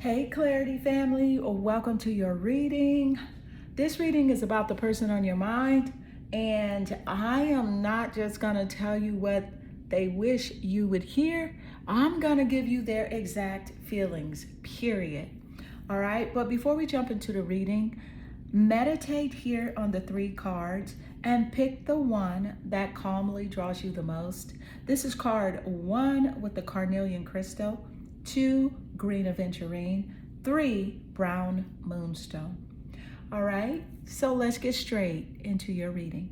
Hey Clarity family, or welcome to your reading. This reading is about the person on your mind, and I am not just going to tell you what they wish you would hear. I'm going to give you their exact feelings, period. All right, but before we jump into the reading, meditate here on the 3 cards and pick the one that calmly draws you the most. This is card 1 with the carnelian crystal, 2 green aventurine, 3 brown moonstone. All right, so let's get straight into your reading.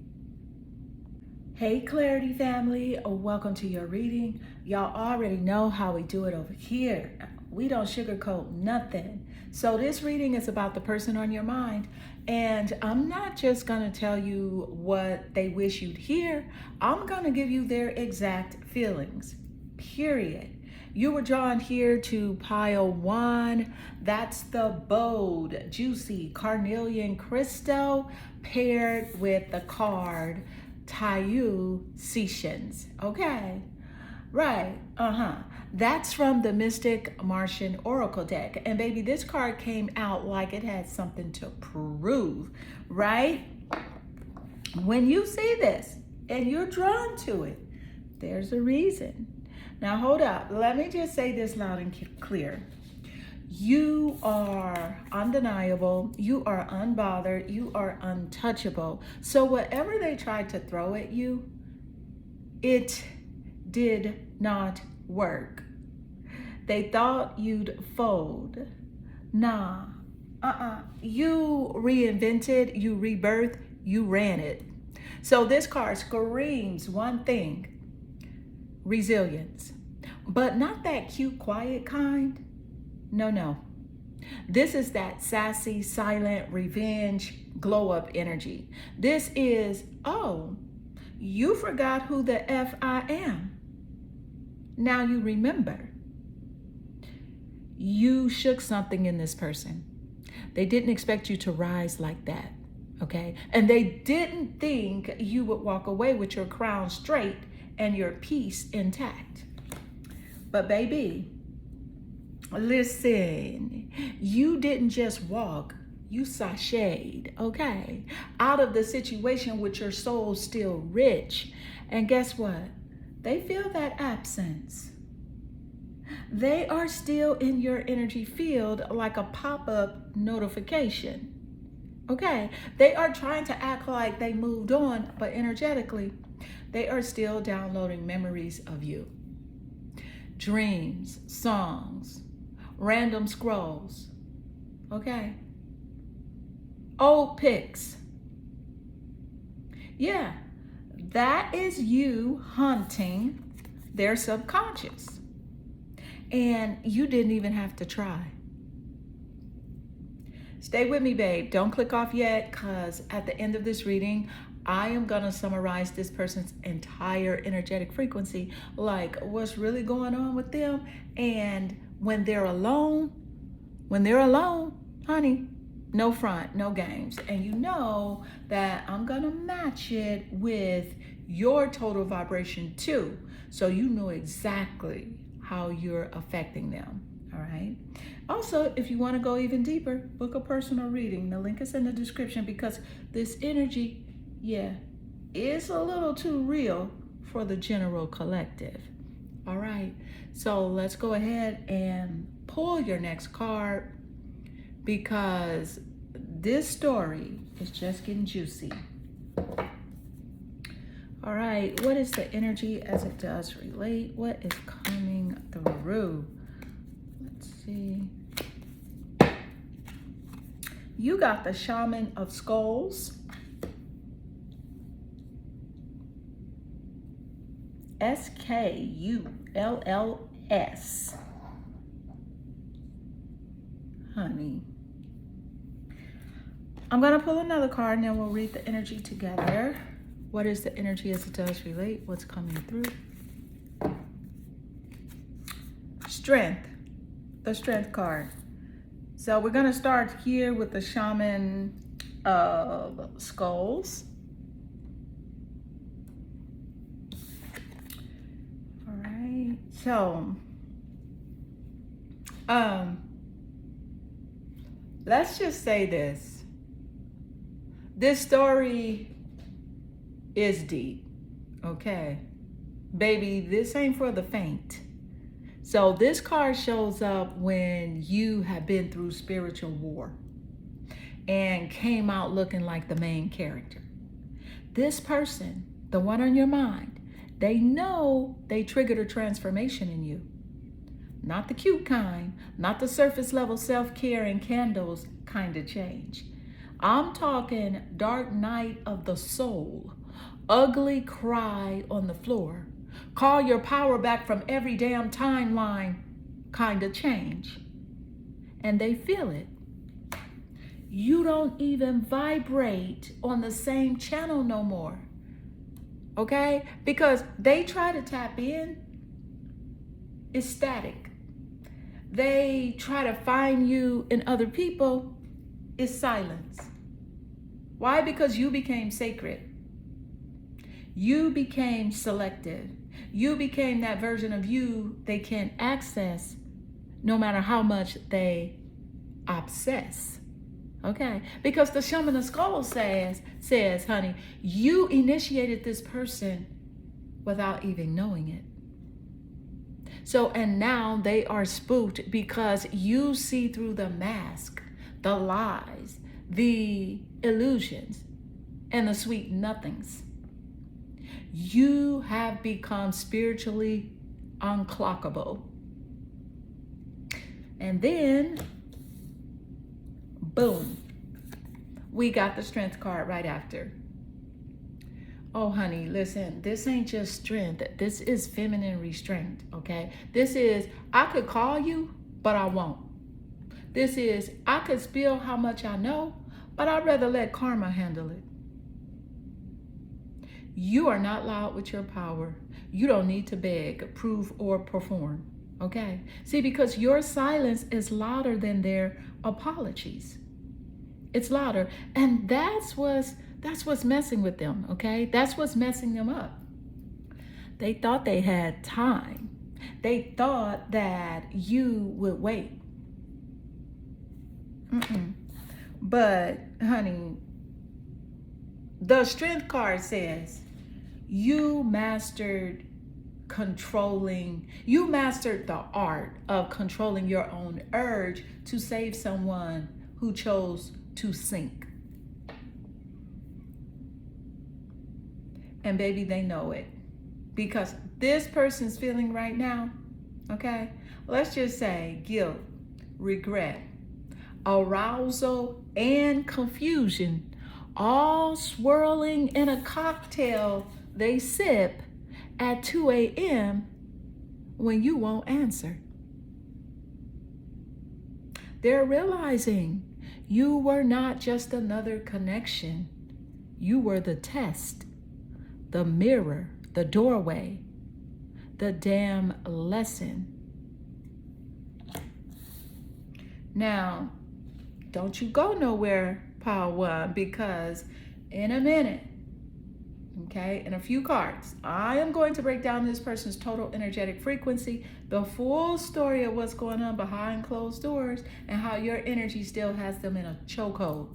Hey Clarity family, welcome to your reading. Y'all already know how we do it over here. We don't sugarcoat nothing. So this reading is about the person on your mind, and I'm not just gonna tell you what they wish you'd hear. I'm gonna give you their exact feelings, period. You were drawn here to pile 1. That's the bold, juicy carnelian crystal paired with the card Taiyu Sessions. Okay, right, That's from the Mystic Martian Oracle deck. And baby, this card came out like it had something to prove, right? When you see this and you're drawn to it, there's a reason. Now hold up, let me just say this loud and clear. You are undeniable, you are unbothered, you are untouchable. So whatever they tried to throw at you, it did not work. They thought you'd fold. Nah, You reinvented, you rebirthed, you ran it. So this card screams one thing: resilience. But not that cute, quiet kind. No. This is that sassy, silent, revenge, glow up energy. This is, oh, you forgot who the F I am. Now you remember. You shook something in this person. They didn't expect you to rise like that, okay? And they didn't think you would walk away with your crown straight and your peace intact. But baby, listen, you didn't just walk, you sashayed, okay, out of the situation with your soul still rich. And guess what? They feel that absence. They are still in your energy field like a pop-up notification, okay? They are trying to act like they moved on, but energetically, they are still downloading memories of you. Dreams, songs, random scrolls, okay? Old pics. Yeah, that is you hunting their subconscious. And you didn't even have to try. Stay with me, babe. Don't click off yet, because at the end of this reading, I am going to summarize this person's entire energetic frequency, like what's really going on with them. And when they're alone, honey, no front, no games. And you know that I'm going to match it with your total vibration too. So you know exactly how you're affecting them. All right. Also, if you want to go even deeper, book a personal reading. The link is in the description, because this energy, is a little too real for the general collective. All right. So let's go ahead and pull your next card, because this story is just getting juicy. All right, what is the energy as it does relate? What is coming through? Let's see. You got the Shaman of Skulls. SKULLS. Honey. I'm going to pull another card and then we'll read the energy together. What is the energy as it does relate? What's coming through? Strength. The Strength card. So we're going to start here with the Shaman of Skulls. All right. So, Let's just say this. This story is deep, okay? Baby, this ain't for the faint. So this card shows up when you have been through spiritual war and came out looking like the main character. This person, the one on your mind, they know they triggered a transformation in you. Not the cute kind, not the surface level self-care and candles kind of change. I'm talking dark night of the soul, ugly cry on the floor, call your power back from every damn timeline kind of change. And they feel it. You don't even vibrate on the same channel no more. Okay? Because they try to tap in, it's static. They try to find you in other people, it's silence. Why? Because you became sacred. You became selective. You became that version of you they can't access no matter how much they obsess. Okay? Because the Shaman of Skulls says, honey, you initiated this person without even knowing it. So, and now they are spooked because you see through the mask, the lies, the illusions, and the sweet nothings. You have become spiritually unclockable. And then, boom, we got the Strength card right after. Oh, honey, listen, this ain't just strength. This is feminine restraint, okay? This is, I could call you, but I won't. This is, I could spill how much I know, but I'd rather let karma handle it. You are not loud with your power. You don't need to beg, prove, or perform, okay? See, because your silence is louder than their apologies. It's louder, and that's what's messing with them, okay? That's what's messing them up. They thought they had time. They thought that you would wait. But, honey, the Strength card says you mastered the art of controlling your own urge to save someone who chose to sink. And baby, they know it. Because this person's feeling right now, okay? Let's just say guilt, regret, arousal, and confusion, all swirling in a cocktail they sip at 2 a.m. when you won't answer. They're realizing you were not just another connection. You were the test, the mirror, the doorway, the damn lesson. Now, don't you go nowhere, Pile One, because in a minute, okay, in a few cards, I am going to break down this person's total energetic frequency, the full story of what's going on behind closed doors, and how your energy still has them in a chokehold.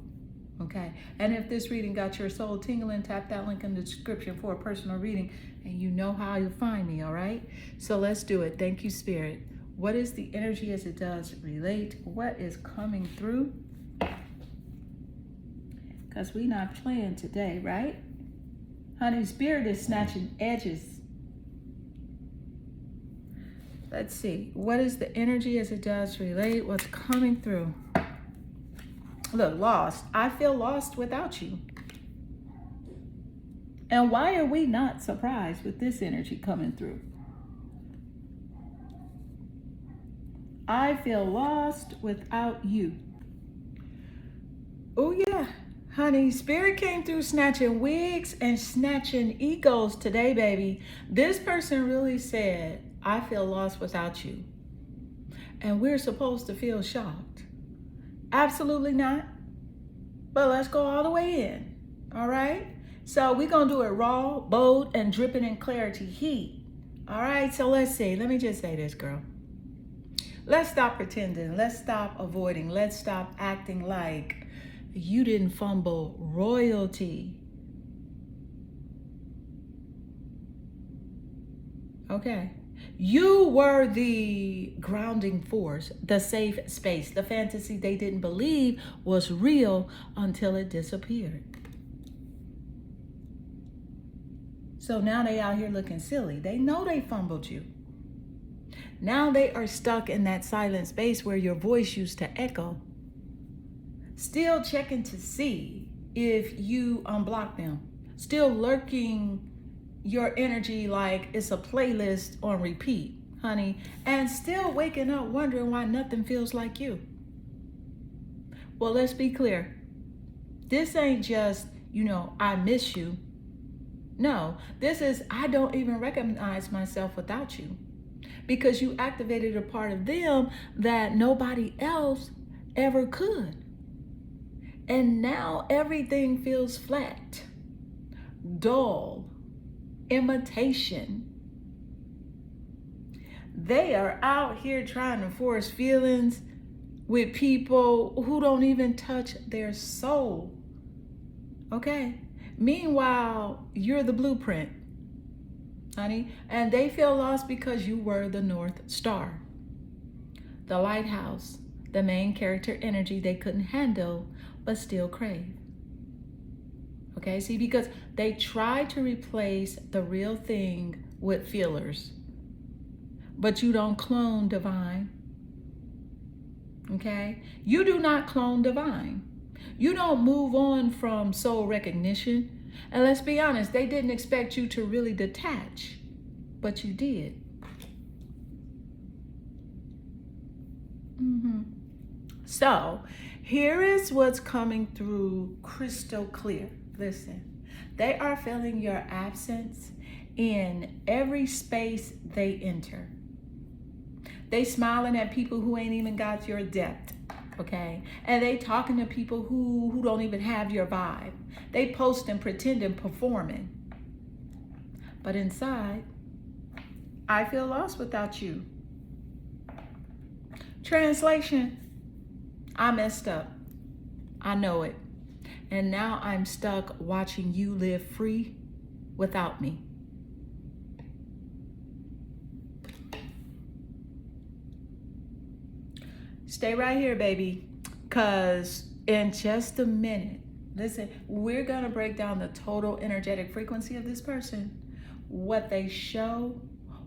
Okay, and if this reading got your soul tingling, tap that link in the description for a personal reading, and you know how you'll find me, all right? So let's do it. Thank you, Spirit. What is the energy as it does relate? What is coming through? Because we're not playing today, right? Honey, Spirit is snatching edges. Let's see. What is the energy as it does relate? What's coming through? Look, lost. I feel lost without you. And why are we not surprised with this energy coming through? I feel lost without you. Oh yeah, honey, Spirit came through snatching wigs and snatching egos today, baby. This person really said, I feel lost without you. And we're supposed to feel shocked. Absolutely not. But let's go all the way in. All right? So we're going to do it raw, bold, and dripping in clarity heat. All right? So let's see. Let me just say this, girl. Let's stop pretending. Let's stop avoiding. Let's stop acting like you didn't fumble royalty. Okay. You were the grounding force, the safe space, the fantasy they didn't believe was real until it disappeared. So now they out here looking silly. They know they fumbled you. Now they are stuck in that silent space where your voice used to echo. Still checking to see if you unblock them. Still lurking your energy like it's a playlist on repeat, honey. And still waking up wondering why nothing feels like you. Well, let's be clear. This ain't just, I miss you. No, this is, I don't even recognize myself without you. Because you activated a part of them that nobody else ever could. And now everything feels flat, dull, imitation. They are out here trying to force feelings with people who don't even touch their soul. Okay? Meanwhile, you're the blueprint, honey, and they feel lost because you were the North Star, the lighthouse, the main character energy they couldn't handle but still crave. Okay, see, because they tried to replace the real thing with feelers, but you don't clone divine. Okay, you do not clone divine. You don't move on from soul recognition. And let's be honest, they didn't expect you to really detach, but you did. So here is what's coming through crystal clear. Listen, they are feeling your absence in every space they enter. They smiling at people who ain't even got your depth. Okay, and they talking to people who don't even have your vibe. They posting, pretending, performing. But inside, I feel lost without you. Translation, I messed up. I know it. And now I'm stuck watching you live free without me. Stay right here, baby, because in just a minute, listen, we're going to break down the total energetic frequency of this person, what they show,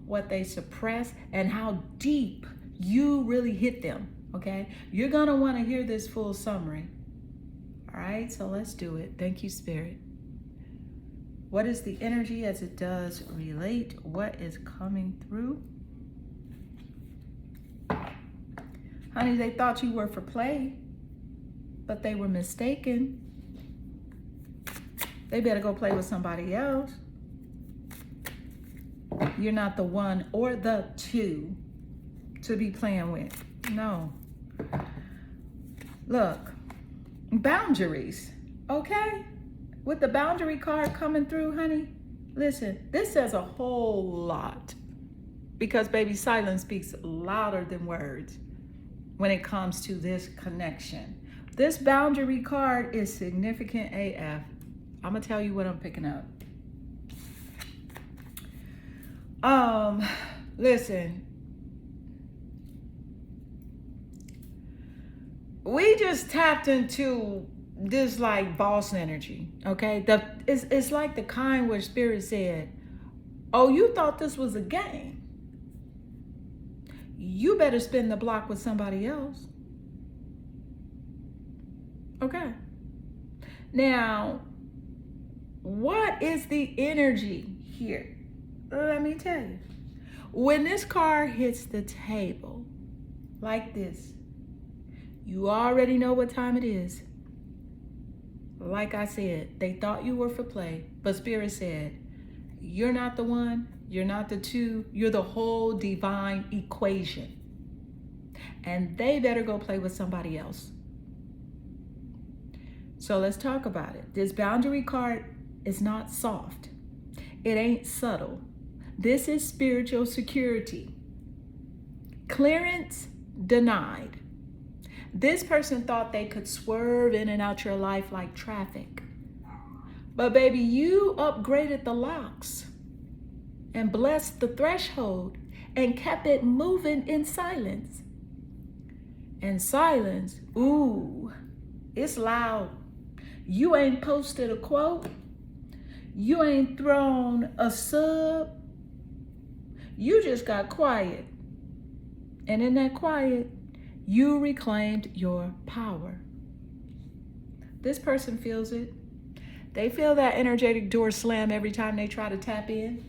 what they suppress, and how deep you really hit them, okay? You're going to want to hear this full summary. All right, so let's do it. Thank you, Spirit. What is the energy as it does relate? What is coming through? Honey, they thought you were for play, but they were mistaken. They better go play with somebody else. You're not the one or the two to be playing with. No. Look, boundaries, okay? With the boundary card coming through, honey, listen, this says a whole lot. Because, baby, silence speaks louder than words when it comes to this connection. This boundary card is significant AF. I'm gonna tell you what I'm picking up. Listen, we just tapped into this like boss energy, okay? It's like the kind where Spirit said, oh, you thought this was a game? You better spin the block with somebody else. Okay. Now, what is the energy here? Let me tell you. When this card hits the table like this, you already know what time it is. Like I said, they thought you were for play, but Spirit said, you're not the one, you're not the two, you're the whole divine equation. And they better go play with somebody else. So let's talk about it. This boundary card is not soft. It ain't subtle. This is spiritual security. Clearance, denied. This person thought they could swerve in and out your life like traffic. But baby, you upgraded the locks and blessed the threshold and kept it moving in silence. And silence, ooh, it's loud. You ain't posted a quote. You ain't thrown a sub. You just got quiet. And in that quiet, you reclaimed your power. This person feels it. They feel that energetic door slam every time they try to tap in.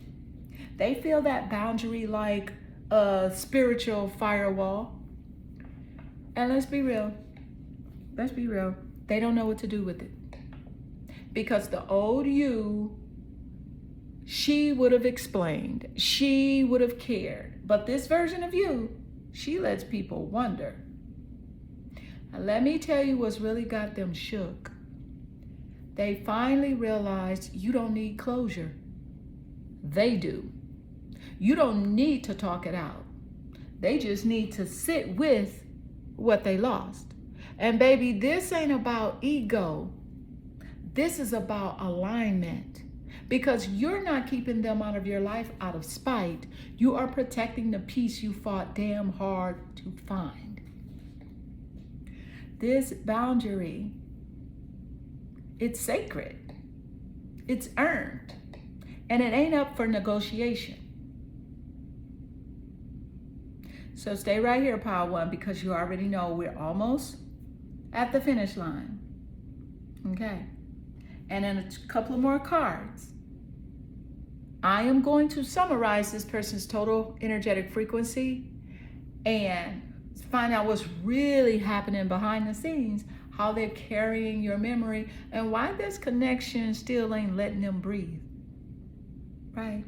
They feel that boundary like a spiritual firewall. And let's be real. Let's be real. They don't know what to do with it. Because the old you, she would have explained. She would have cared. But this version of you, she lets people wonder. Now, let me tell you what's really got them shook. They finally realized you don't need closure. They do. You don't need to talk it out. They just need to sit with what they lost. And baby, this ain't about ego. This is about alignment. Because you're not keeping them out of your life out of spite. You are protecting the peace you fought damn hard to find. This boundary, it's sacred. It's earned. And it ain't up for negotiation. So stay right here, Power One, because you already know we're almost at the finish line. Okay. And in a couple of more cards, I am going to summarize this person's total energetic frequency and find out what's really happening behind the scenes, how they're carrying your memory, and why this connection still ain't letting them breathe. Right?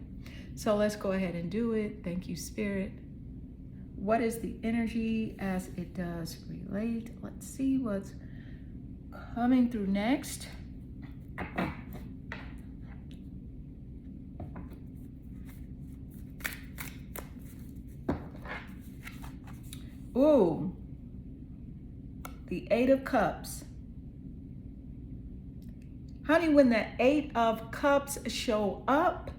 So let's go ahead and do it. Thank you, Spirit. What is the energy as it does relate? Let's see what's coming through next. Ooh, the Eight of Cups. Honey, when the Eight of Cups show up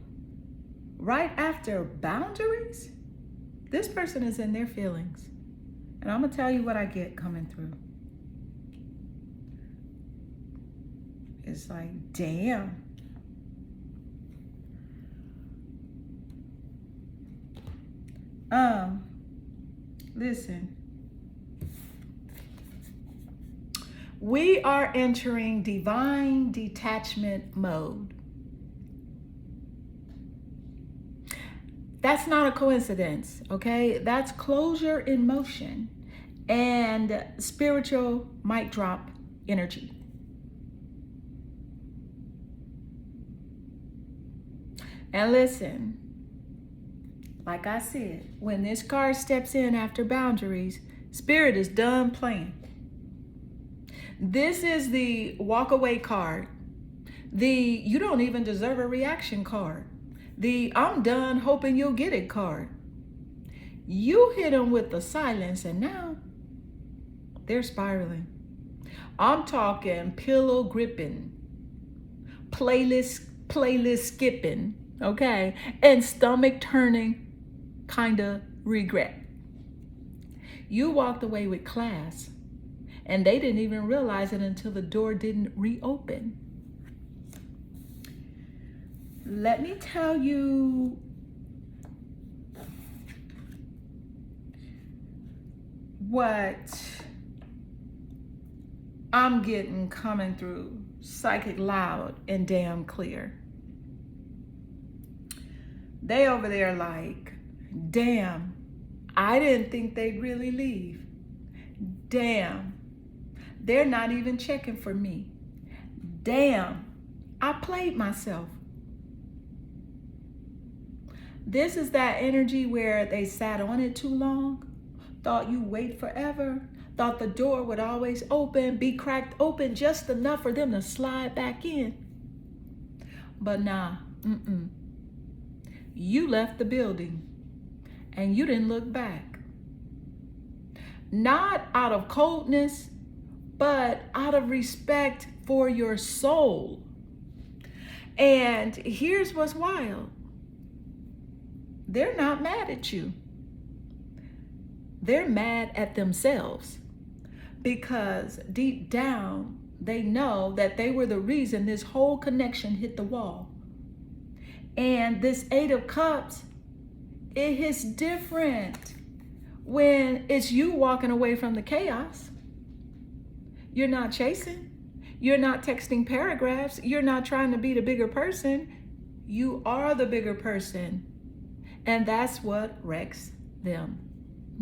right after boundaries, this person is in their feelings. And I'm going to tell you what I get coming through. It's like, damn. Listen. We are entering divine detachment mode. That's not a coincidence, okay? That's closure in motion and spiritual mic drop energy. And listen, like I said, when this card steps in after boundaries, Spirit is done playing. This is the walk away card. The you don't even deserve a reaction card. The I'm done hoping you'll get it card. You hit them with the silence and now they're spiraling. I'm talking pillow gripping, playlist skipping, okay, and stomach turning kind of regret. You walked away with class and they didn't even realize it until the door didn't reopen. Let me tell you what I'm getting coming through psychic loud and damn clear. They over there like, damn, I didn't think they'd really leave. Damn, they're not even checking for me. Damn, I played myself. This is that energy where they sat on it too long, thought you wait forever, thought the door would always open, be cracked open just enough for them to slide back in. But nah, You left the building and you didn't look back. not out of coldness, but out of respect for your soul. And here's what's wild. They're not mad at you. They're mad at themselves, because deep down, they know that they were the reason this whole connection hit the wall. And this Eight of Cups, it hits different when it's you walking away from the chaos. You're not chasing. You're not texting paragraphs. You're not trying to be the bigger person. You are the bigger person. And that's what wrecks them.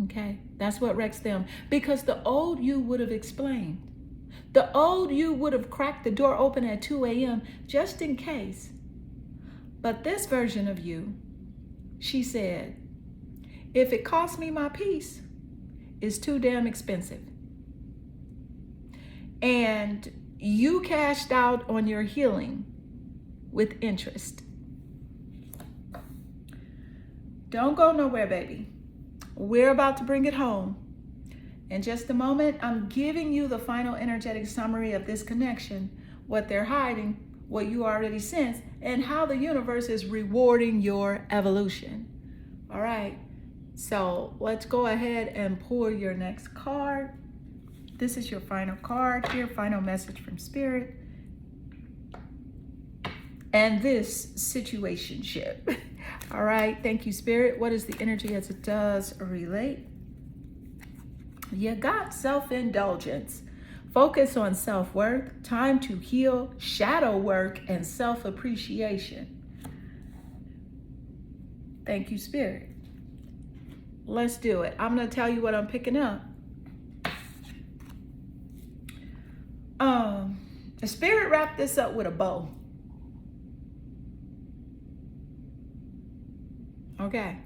Okay? That's what wrecks them. Because the old you would have explained. The old you would have cracked the door open at 2 a.m. just in case. But this version of you, she said, if it costs me my peace, it's too damn expensive. And you cashed out on your healing with interest. Don't go nowhere, baby. We're about to bring it home. In just a moment, I'm giving you the final energetic summary of this connection, what they're hiding, what you already sense, and how the universe is rewarding your evolution. All right, so let's go ahead and pull your next card. This is your final card here, final message from Spirit. And this situationship. All right, thank you, Spirit. What is the energy as it does relate? You got self-indulgence. Focus on self-worth, time to heal, shadow work, and self-appreciation. Thank you, Spirit. Let's do it. I'm going to tell you what I'm picking up. The Spirit wrapped this up with a bow. Okay.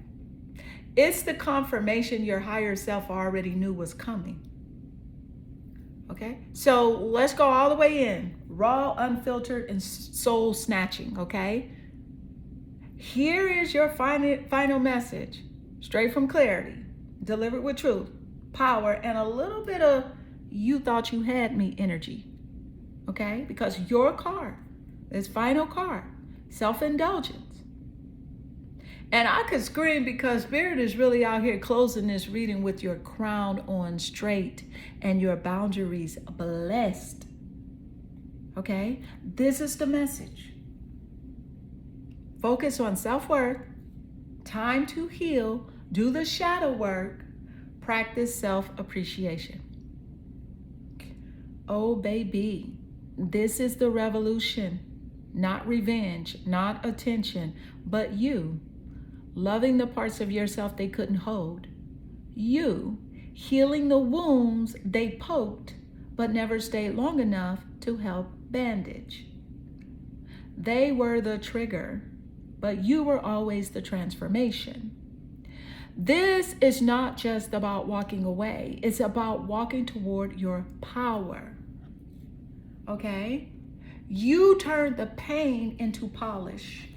It's the confirmation your higher self already knew was coming. Okay. So let's go all the way in. Raw, unfiltered, and soul snatching. Okay. Here is your final message. Straight from clarity. Delivered with truth, power, and a little bit of you thought you had me energy. Okay. Because your card, this final card, self-indulgence. And I could scream because Spirit is really out here closing this reading with your crown on straight and your boundaries blessed. Okay? This is the message. Focus on self-worth, time to heal, do the shadow work, practice self-appreciation. Oh, baby, this is the revolution. Not revenge, not attention, but you. Loving the parts of yourself they couldn't hold. You healing the wounds they poked but never stayed long enough to help bandage. They were the trigger, but you were always the transformation. This is not just about walking away. It's about walking toward your power. Okay? You turned the pain into polish.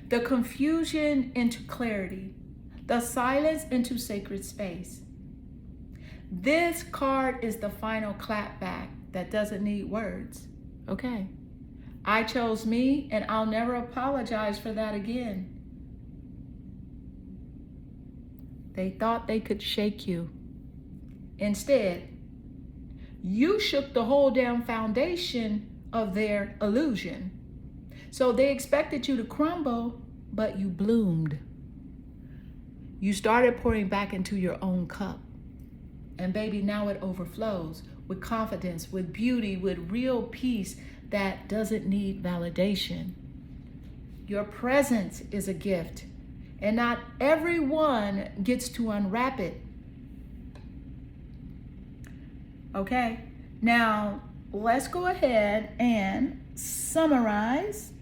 The confusion into clarity, the silence into sacred space. This card is the final clapback that doesn't need words. Okay. I chose me, and I'll never apologize for that again. They thought they could shake you. Instead, you shook the whole damn foundation of their illusion. So they expected you to crumble, but you bloomed. You started pouring back into your own cup. And baby, now it overflows with confidence, with beauty, with real peace that doesn't need validation. Your presence is a gift, and not everyone gets to unwrap it. Okay, now let's go ahead and summarize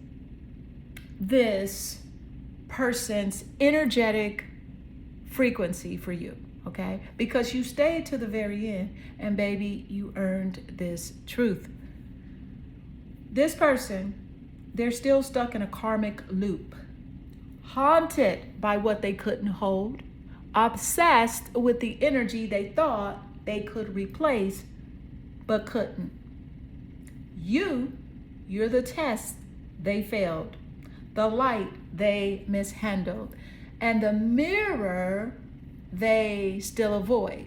this person's energetic frequency for you, okay? Because you stayed to the very end, and baby, you earned this truth. This person, they're still stuck in a karmic loop, haunted by what they couldn't hold, obsessed with the energy they thought they could replace but couldn't. You're the test they failed, the light they mishandled, and the mirror they still avoid.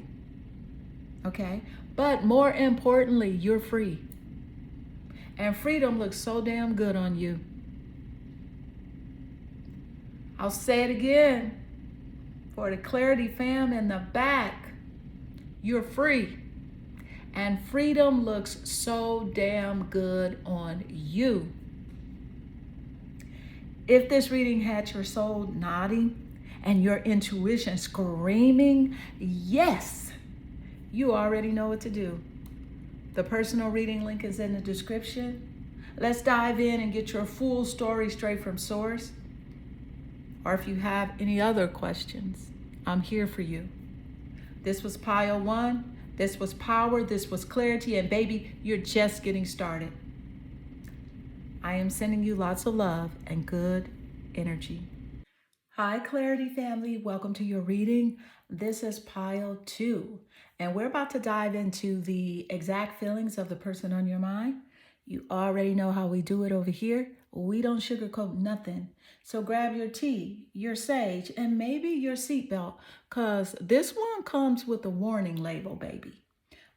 Okay? But more importantly, you're free. And freedom looks so damn good on you. I'll say it again for the Clarity fam in the back. You're free. And freedom looks so damn good on you. If this reading had your soul nodding and your intuition screaming, yes, you already know what to do. The personal reading link is in the description. Let's dive in and get your full story straight from source. Or if you have any other questions, I'm here for you. This was Pile 1. This was power. This was clarity. And baby, you're just getting started. I am sending you lots of love and good energy. Hi, Clarity family. Welcome to your reading. This is Pile 2. And we're about to dive into the exact feelings of the person on your mind. You already know how we do it over here. We don't sugarcoat nothing. So grab your tea, your sage, and maybe your seatbelt, because this one comes with a warning label, baby.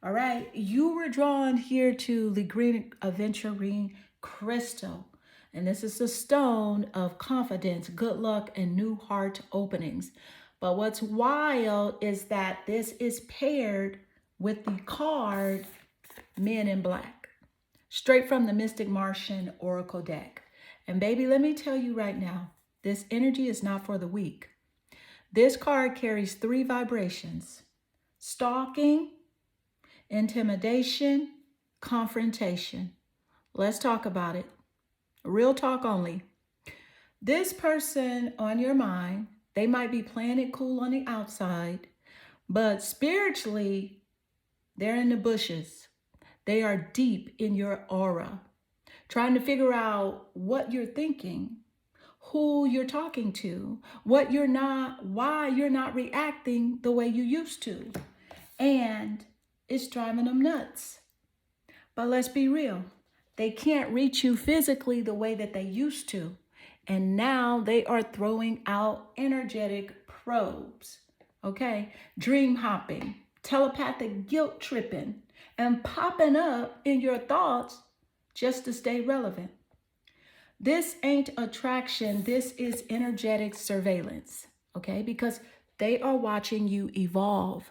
All right, you were drawn here to the green aventurine crystal. And this is the stone of confidence, good luck, and new heart openings. But what's wild is that this is paired with the card Men in Black, straight from the Mystic Martian Oracle deck. And baby, let me tell you right now, this energy is not for the weak. This card carries 3 vibrations: stalking, intimidation, confrontation. Let's talk about it. Real talk only. This person on your mind, they might be playing it cool on the outside, but spiritually, they're in the bushes. They are deep in your aura, trying to figure out what you're thinking, who you're talking to, why you're not reacting the way you used to. And it's driving them nuts. But let's be real. They can't reach you physically the way that they used to. And now they are throwing out energetic probes. Okay? Dream hopping, telepathic guilt tripping, and popping up in your thoughts just to stay relevant. This ain't attraction. This is energetic surveillance. Okay? Because they are watching you evolve.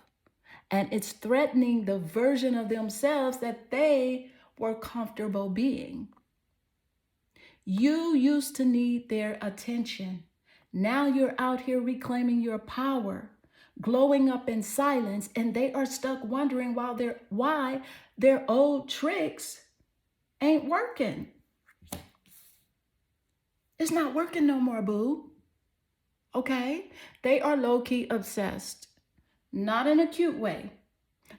And it's threatening the version of themselves that they were comfortable being. You used to need their attention. Now you're out here reclaiming your power, glowing up in silence, and they are stuck wondering why their old tricks ain't working. It's not working no more, boo. Okay? They are low-key obsessed. Not in a cute way.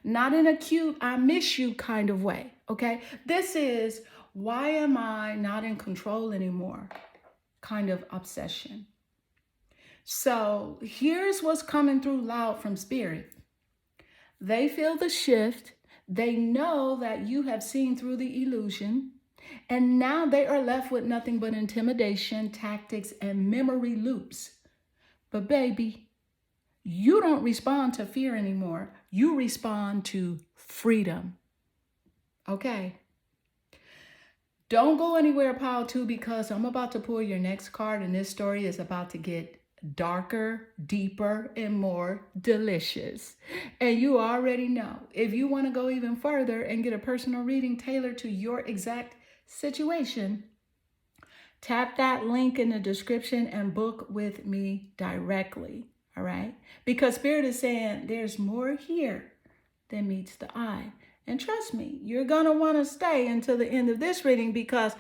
Not in a cute, I miss you kind of way, okay? This is, why am I not in control anymore kind of obsession. So here's what's coming through loud from spirit. They feel the shift. They know that you have seen through the illusion. And now they are left with nothing but intimidation, tactics, and memory loops. But baby, you don't respond to fear anymore. You respond to freedom. Okay. Don't go anywhere, Pile 2, because I'm about to pull your next card, and this story is about to get darker, deeper, and more delicious. And you already know, if you want to go even further and get a personal reading tailored to your exact situation, tap that link in the description and book with me directly. All right? Because Spirit is saying there's more here than meets the eye. And trust me, you're going to want to stay until the end of this reading, because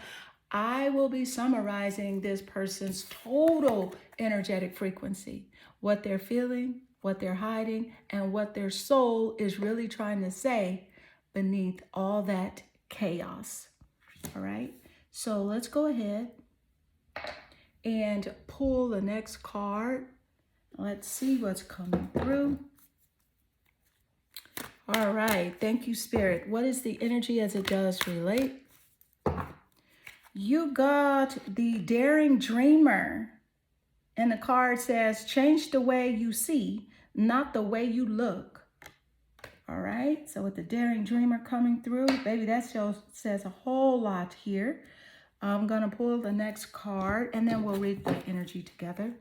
I will be summarizing this person's total energetic frequency, what they're feeling, what they're hiding, and what their soul is really trying to say beneath all that chaos. All right? So let's go ahead and pull the next card. Let's see what's coming through. All right. Thank you, Spirit. What is the energy as it does relate? You got the Daring Dreamer. And the card says, change the way you see, not the way you look. All right. So with the Daring Dreamer coming through, baby, that says a whole lot here. I'm going to pull the next card and then we'll read the energy together.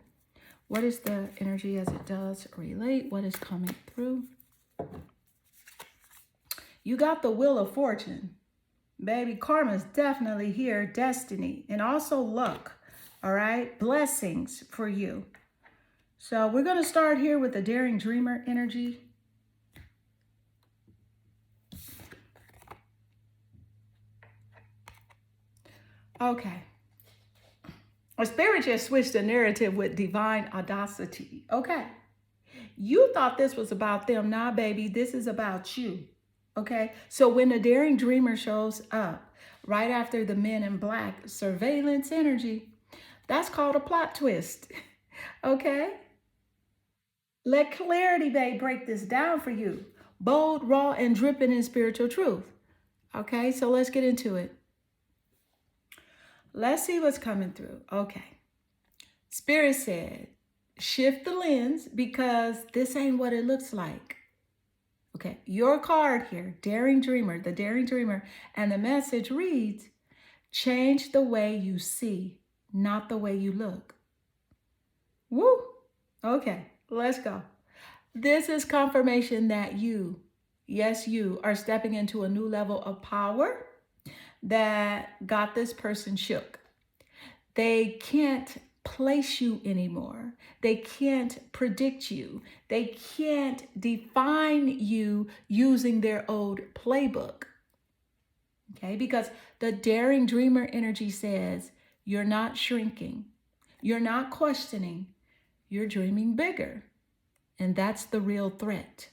What is the energy as it does relate? What is coming through? You got the Wheel of Fortune. Baby, karma's definitely here. Destiny and also luck. All right. Blessings for you. So we're going to start here with the Daring Dreamer energy. Okay. Our spirit just switched the narrative with divine audacity. Okay. You thought this was about them. Nah, baby, this is about you. Okay. So when the Daring Dreamer shows up right after the Men in Black surveillance energy, that's called a plot twist. Okay. Let clarity, babe, break this down for you. Bold, raw, and dripping in spiritual truth. Okay. So let's get into it. Let's see what's coming through. Okay. Spirit said, shift the lens because this ain't what it looks like. Okay. Your card here, Daring Dreamer, the Daring Dreamer, and the message reads, change the way you see, not the way you look. Woo. Okay. Let's go. This is confirmation that you, yes, you are stepping into a new level of power that got this person shook. They can't place you anymore. They can't predict you. They can't define you using their old playbook. Okay, because the Daring Dreamer energy says you're not shrinking. You're not questioning. You're dreaming bigger. And that's the real threat.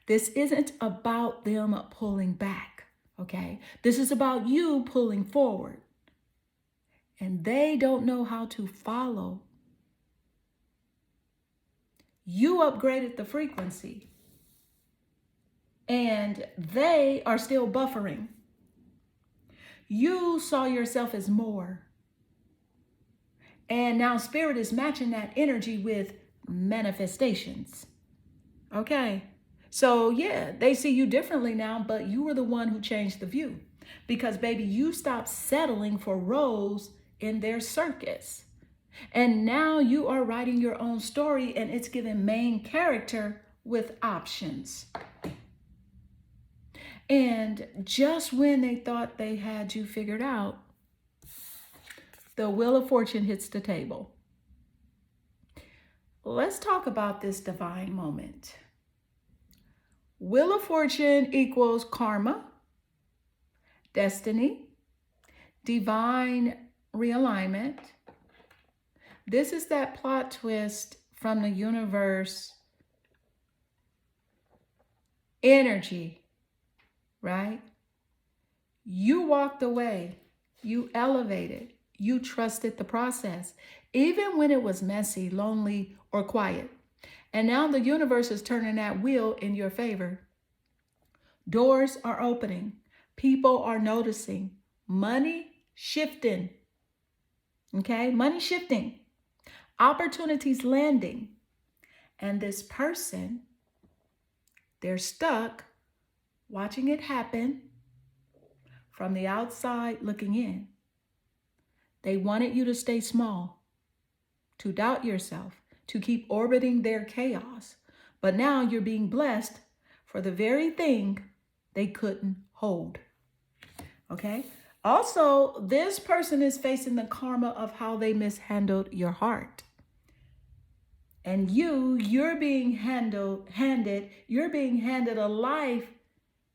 This isn't about them pulling back. Okay, this is about you pulling forward. And they don't know how to follow. You upgraded the frequency. And they are still buffering. You saw yourself as more. And now Spirit is matching that energy with manifestations. Okay. So yeah, they see you differently now, but you were the one who changed the view. Because baby, you stopped settling for roles in their circus. And now you are writing your own story and it's given main character with options. And just when they thought they had you figured out, the Wheel of Fortune hits the table. Let's talk about this divine moment. Wheel of Fortune equals karma, destiny, divine realignment. This is that plot twist from the universe energy, right? You walked away, you elevated, you trusted the process, even when it was messy, lonely, or quiet. And now the universe is turning that wheel in your favor. Doors are opening. People are noticing. Money shifting. Okay? Money shifting. Opportunities landing. And this person, they're stuck watching it happen from the outside looking in. They wanted you to stay small, to doubt yourself, to keep orbiting their chaos. But now you're being blessed for the very thing they couldn't hold. Okay? Also, this person is facing the karma of how they mishandled your heart. And you're being handed a life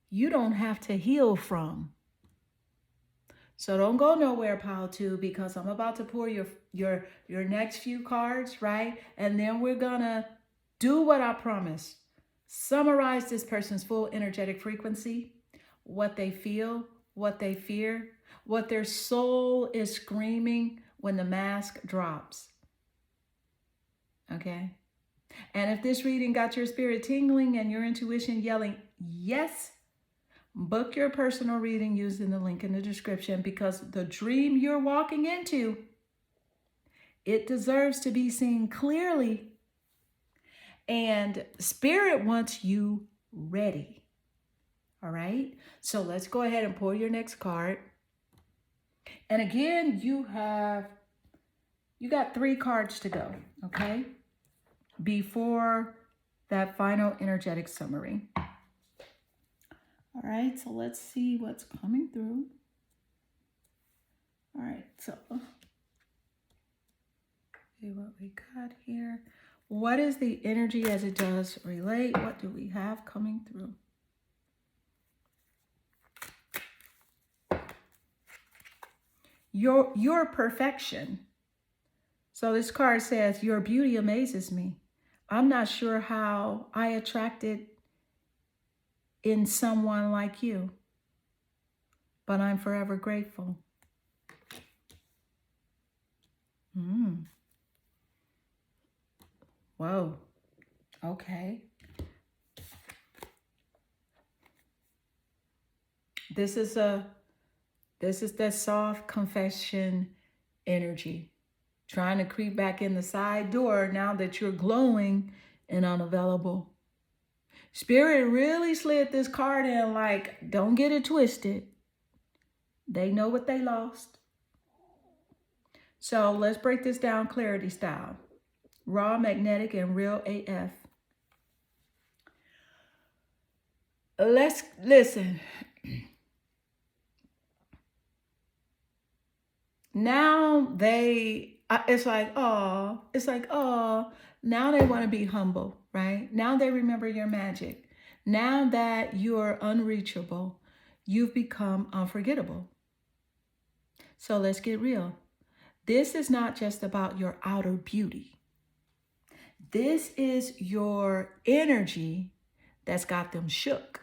you don't have to heal from. So don't go nowhere, pile 2, because I'm about to pour your next few cards, right? And then we're gonna do what I promised. Summarize this person's full energetic frequency, what they feel, what they fear, what their soul is screaming when the mask drops. Okay? And if this reading got your spirit tingling and your intuition yelling, yes, book your personal reading using the link in the description, because the dream you're walking into, it deserves to be seen clearly. And spirit wants you ready. All right. So let's go ahead and pull your next card. And again, you got 3 cards to go. Okay. Before that final energetic summary. All right. So let's see what's coming through. All right. So see what we got here. What is the energy as it does relate? What do we have coming through? Your perfection. So this card says, your beauty amazes me. I'm not sure how I attracted in someone like you, but I'm forever grateful. Whoa. Okay. This is that soft confession energy, trying to creep back in the side door now that you're glowing and unavailable. Spirit really slid this card in like, don't get it twisted. They know what they lost. So let's break this down clarity style. Raw, magnetic, and real AF. Let's listen. Now it's like, oh, now they want to be humble, right? Now they remember your magic. Now that you're unreachable, you've become unforgettable. So let's get real. This is not just about your outer beauty. This is your energy that's got them shook.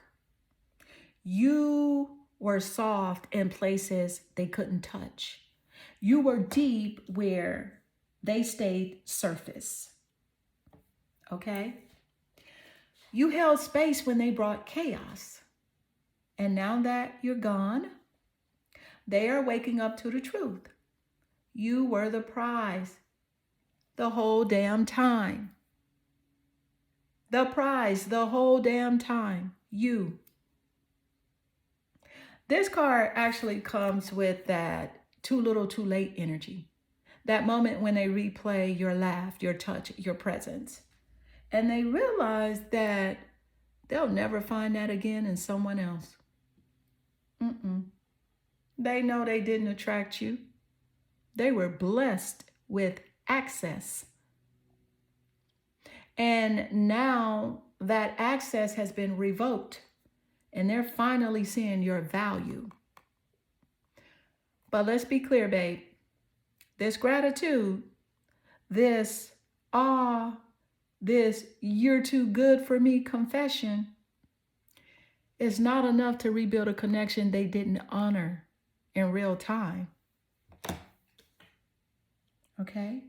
You were soft in places they couldn't touch. You were deep where they stayed surface. Okay? You held space when they brought chaos. And now that you're gone, they are waking up to the truth. You were the prize the whole damn time. The prize the whole damn time. You. This card actually comes with that too little, too late energy. That moment when they replay your laugh, your touch, your presence. And they realize that they'll never find that again in someone else. They know they didn't attract you. They were blessed with access. And now that access has been revoked, and they're finally seeing your value. But let's be clear, babe. This gratitude, this awe, this you're too good for me confession is not enough to rebuild a connection they didn't honor in real time. Okay?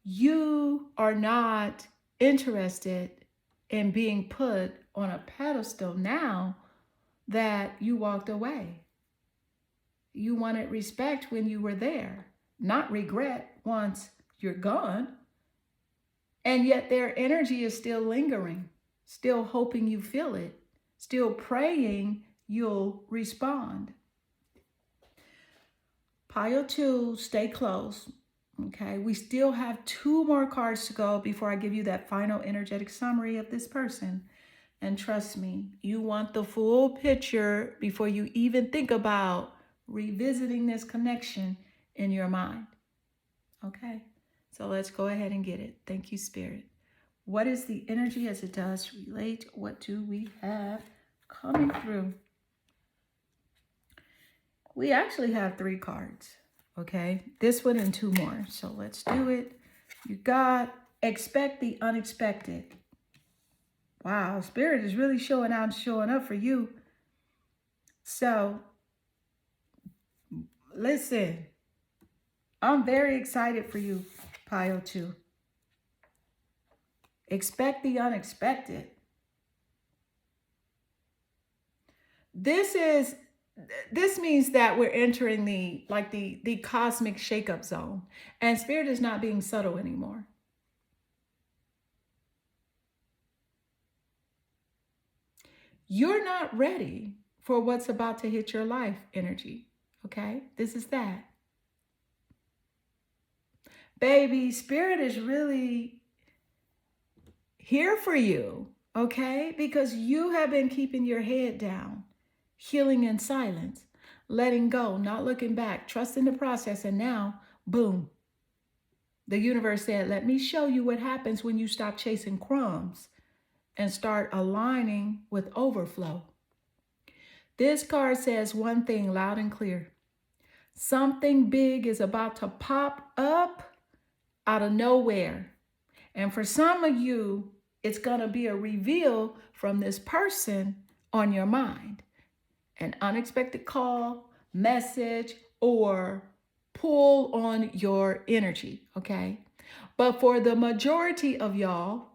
You are not interested in being put on a pedestal now that you walked away. You wanted respect when you were there, not regret once you're gone. And yet their energy is still lingering, still hoping you feel it, still praying you'll respond. Pile 2, stay close. Okay, we still have 2 more cards to go before I give you that final energetic summary of this person. And trust me, you want the full picture before you even think about revisiting this connection in your mind. Okay, so let's go ahead and get it. Thank you, Spirit. What is the energy as it does relate? What do we have coming through? We actually have 3 cards. Okay, this one and 2 more. So let's do it. You got expect the unexpected. Wow, Spirit is really showing out and showing up for you. So, listen, I'm very excited for you, Pile 2. Expect the unexpected. This means that we're entering the cosmic shakeup zone, and spirit is not being subtle anymore. You're not ready for what's about to hit your life energy. Okay? This is that. Baby, spirit is really here for you, okay? Because you have been keeping your head down, healing in silence, letting go, not looking back, trusting the process, and now, boom. The universe said, let me show you what happens when you stop chasing crumbs and start aligning with overflow. This card says one thing loud and clear. Something big is about to pop up out of nowhere. And for some of you, it's going to be a reveal from this person on your mind. An unexpected call, message, or pull on your energy, okay? But for the majority of y'all,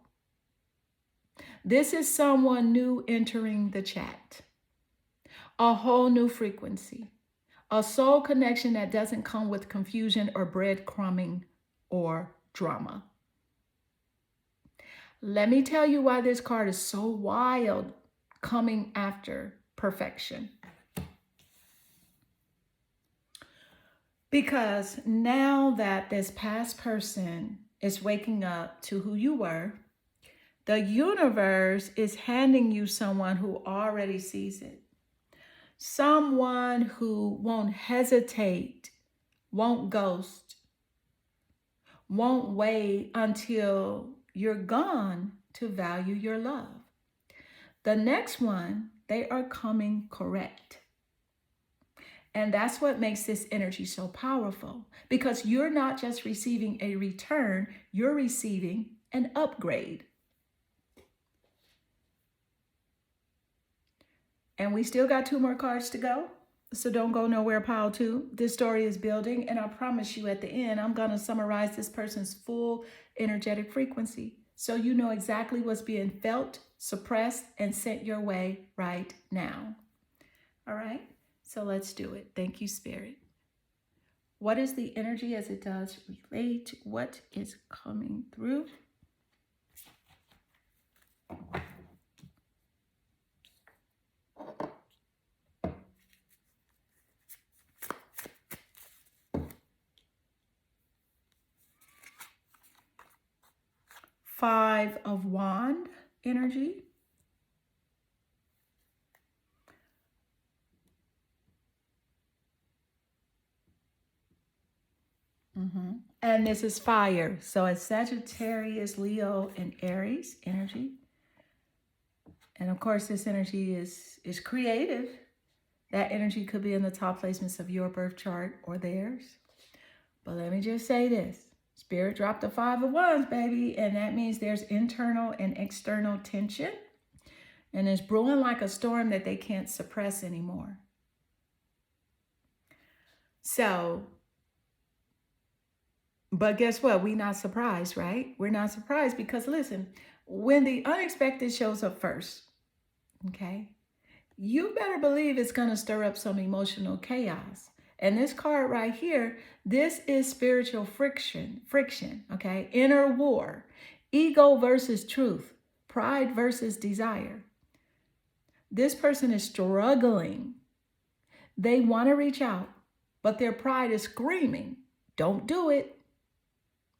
this is someone new entering the chat. A whole new frequency. A soul connection that doesn't come with confusion or breadcrumbing or drama. Let me tell you why this card is so wild, coming after perfection. Because now that this past person is waking up to who you were, the universe is handing you someone who already sees it. Someone who won't hesitate, won't ghost, won't wait until you're gone to value your love. The next one, they are coming correct. And that's what makes this energy so powerful, because you're not just receiving a return, you're receiving an upgrade. And we still got 2 more cards to go. So don't go nowhere, pile 2. This story is building, and I promise you at the end, I'm going to summarize this person's full energetic frequency, so you know exactly what's being felt, suppressed, and sent your way right now. All right? So let's do it. Thank you, Spirit. What is the energy as it does relate to what is coming through? Five of Wands energy. And this is fire. So it's Sagittarius, Leo, and Aries energy. And of course, this energy is creative. That energy could be in the top placements of your birth chart or theirs. But let me just say this. Spirit dropped the 5 of Wands, baby. And that means there's internal and external tension. And it's brewing like a storm that they can't suppress anymore. So, but guess what? We're not surprised, right? We're not surprised because, listen, when the unexpected shows up first, okay, you better believe it's going to stir up some emotional chaos. And this card right here, this is spiritual friction, okay? Inner war, ego versus truth, pride versus desire. This person is struggling. They want to reach out, but their pride is screaming, don't do it.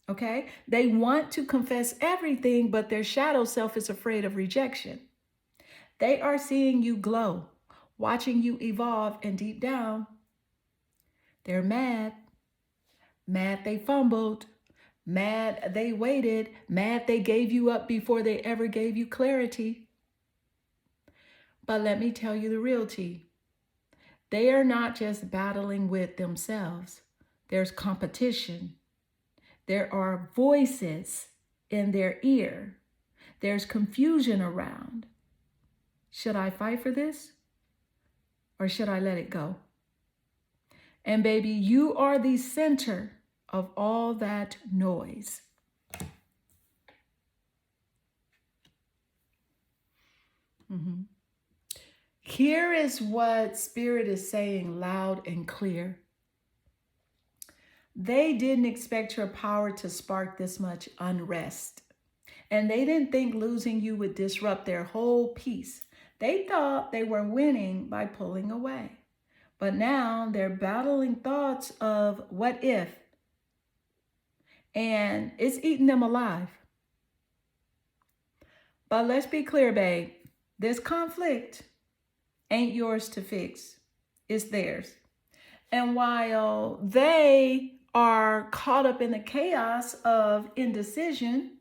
Okay? They want to confess everything, but their shadow self is afraid of rejection. They are seeing you glow, watching you evolve, and deep down, they're mad. Mad they fumbled. Mad they waited. Mad they gave you up before they ever gave you clarity. But let me tell you the real tea. They are not just battling with themselves. There's competition. There are voices in their ear. There's confusion around. Should I fight for this? Or should I let it go? And baby, you are the center of all that noise. Here is what Spirit is saying loud and clear. They didn't expect your power to spark this much unrest. And they didn't think losing you would disrupt their whole peace. They thought they were winning by pulling away. But now they're battling thoughts of what if, and it's eating them alive. But let's be clear, babe. This conflict ain't yours to fix. It's theirs. And while they are caught up in the chaos of indecision,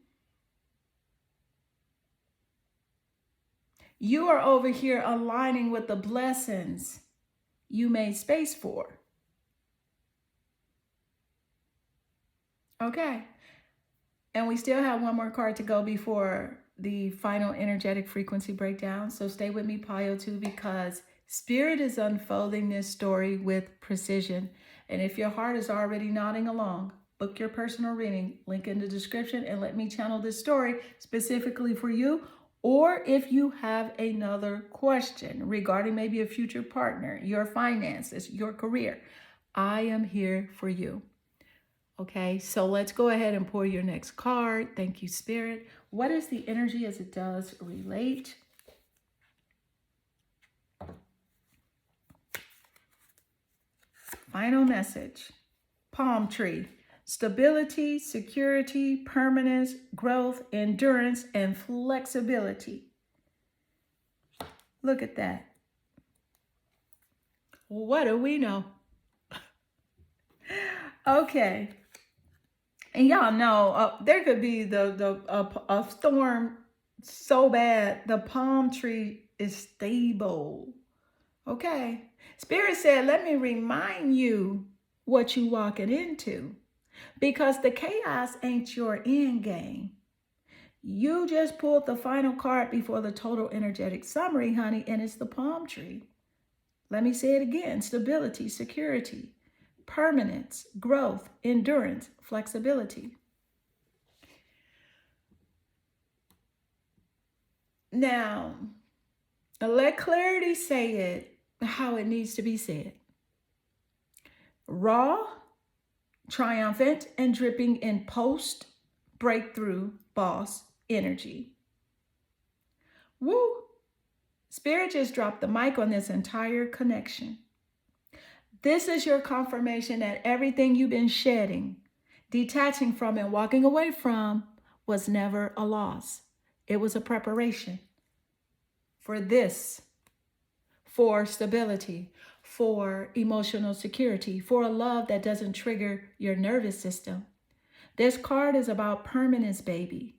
you are over here aligning with the blessings you made space for. Okay. And we still have one more card to go before the final energetic frequency breakdown. So stay with me, Pile 2, because Spirit is unfolding this story with precision. And if your heart is already nodding along, book your personal reading, link in the description, and let me channel this story specifically for you. Or if you have another question regarding maybe a future partner, your finances, your career, I am here for you. Okay, so let's go ahead and pull your next card. Thank you, Spirit. What is the energy as it does relate? Final message. Palm tree. Stability, security, permanence, growth, endurance, and flexibility. Look at that. What do we know? Okay. And y'all know there could be a storm so bad the palm tree is stable. Okay. Spirit said, let me remind you what you walking into, because the chaos ain't your end game. You just pulled the final card before the total energetic summary, honey, and it's the palm tree. Let me say it again. Stability, security, permanence, growth, endurance, flexibility. Now, let clarity say it how it needs to be said. Raw, triumphant, and dripping in post-breakthrough boss energy. Woo! Spirit just dropped the mic on this entire connection. This is your confirmation that everything you've been shedding, detaching from, and walking away from was never a loss. It was a preparation for this, for stability, for emotional security, for a love that doesn't trigger your nervous system. This card is about permanence, baby.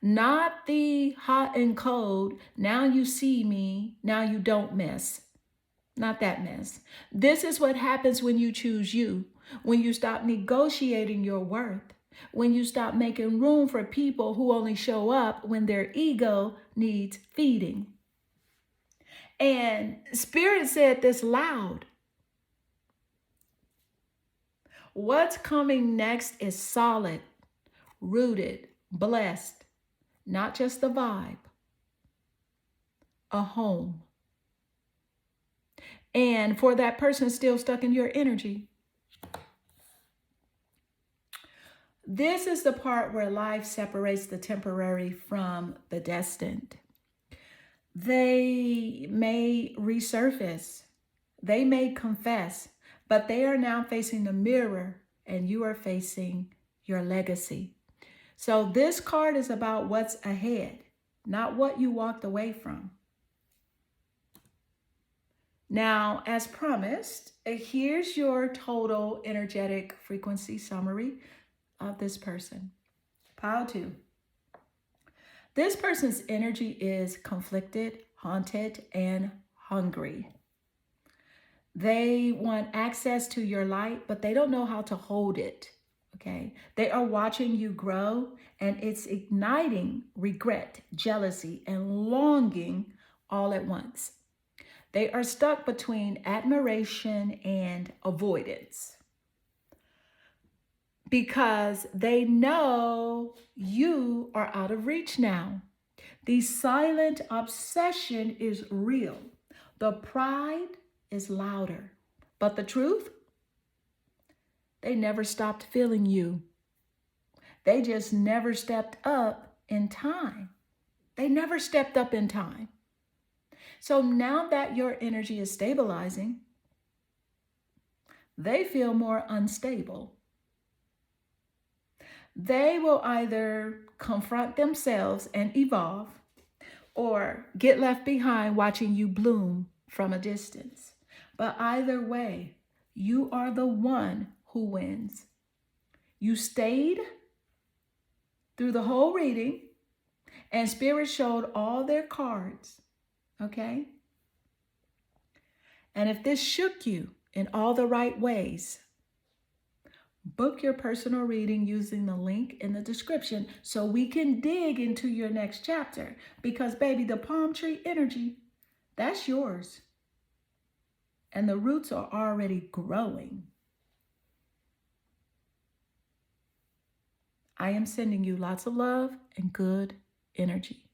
Not the hot and cold, now you see me, now you don't mess. Not that mess. This is what happens when you choose you, when you stop negotiating your worth, when you stop making room for people who only show up when their ego needs feeding. And Spirit said this loud. What's coming next is solid, rooted, blessed, not just the vibe, a home. And for that person still stuck in your energy, this is the part where life separates the temporary from the destined. They may resurface, they may confess, but they are now facing the mirror and you are facing your legacy. So this card is about what's ahead, not what you walked away from. Now, as promised, here's your total energetic frequency summary of this person. Pile 2. This person's energy is conflicted, haunted, and hungry. They want access to your light, but they don't know how to hold it, okay? They are watching you grow, and it's igniting regret, jealousy, and longing all at once. They are stuck between admiration and avoidance because they know you are out of reach now. The silent obsession is real. The pride is louder. But the truth, they never stopped feeling you. They just never stepped up in time. They never stepped up in time. So now that your energy is stabilizing, they feel more unstable. They will either confront themselves and evolve or get left behind watching you bloom from a distance. But either way, you are the one who wins. You stayed through the whole reading, and Spirit showed all their cards, okay? And if this shook you in all the right ways, book your personal reading using the link in the description so we can dig into your next chapter. Because, baby, the palm tree energy, that's yours. And the roots are already growing. I am sending you lots of love and good energy.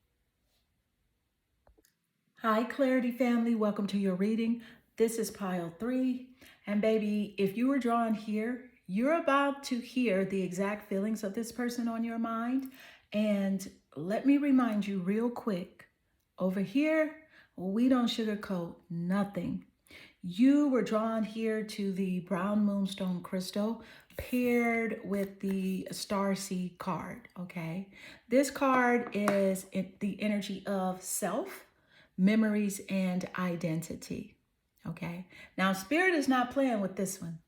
Hi, Clarity family. Welcome to your reading. This is pile 3. And baby, if you were drawn here, you're about to hear the exact feelings of this person on your mind. And let me remind you real quick, over here, we don't sugarcoat nothing. You were drawn here to the brown moonstone crystal paired with the Starseed card, okay? This card is the energy of self, memories, and identity, okay? Now, Spirit is not playing with this one.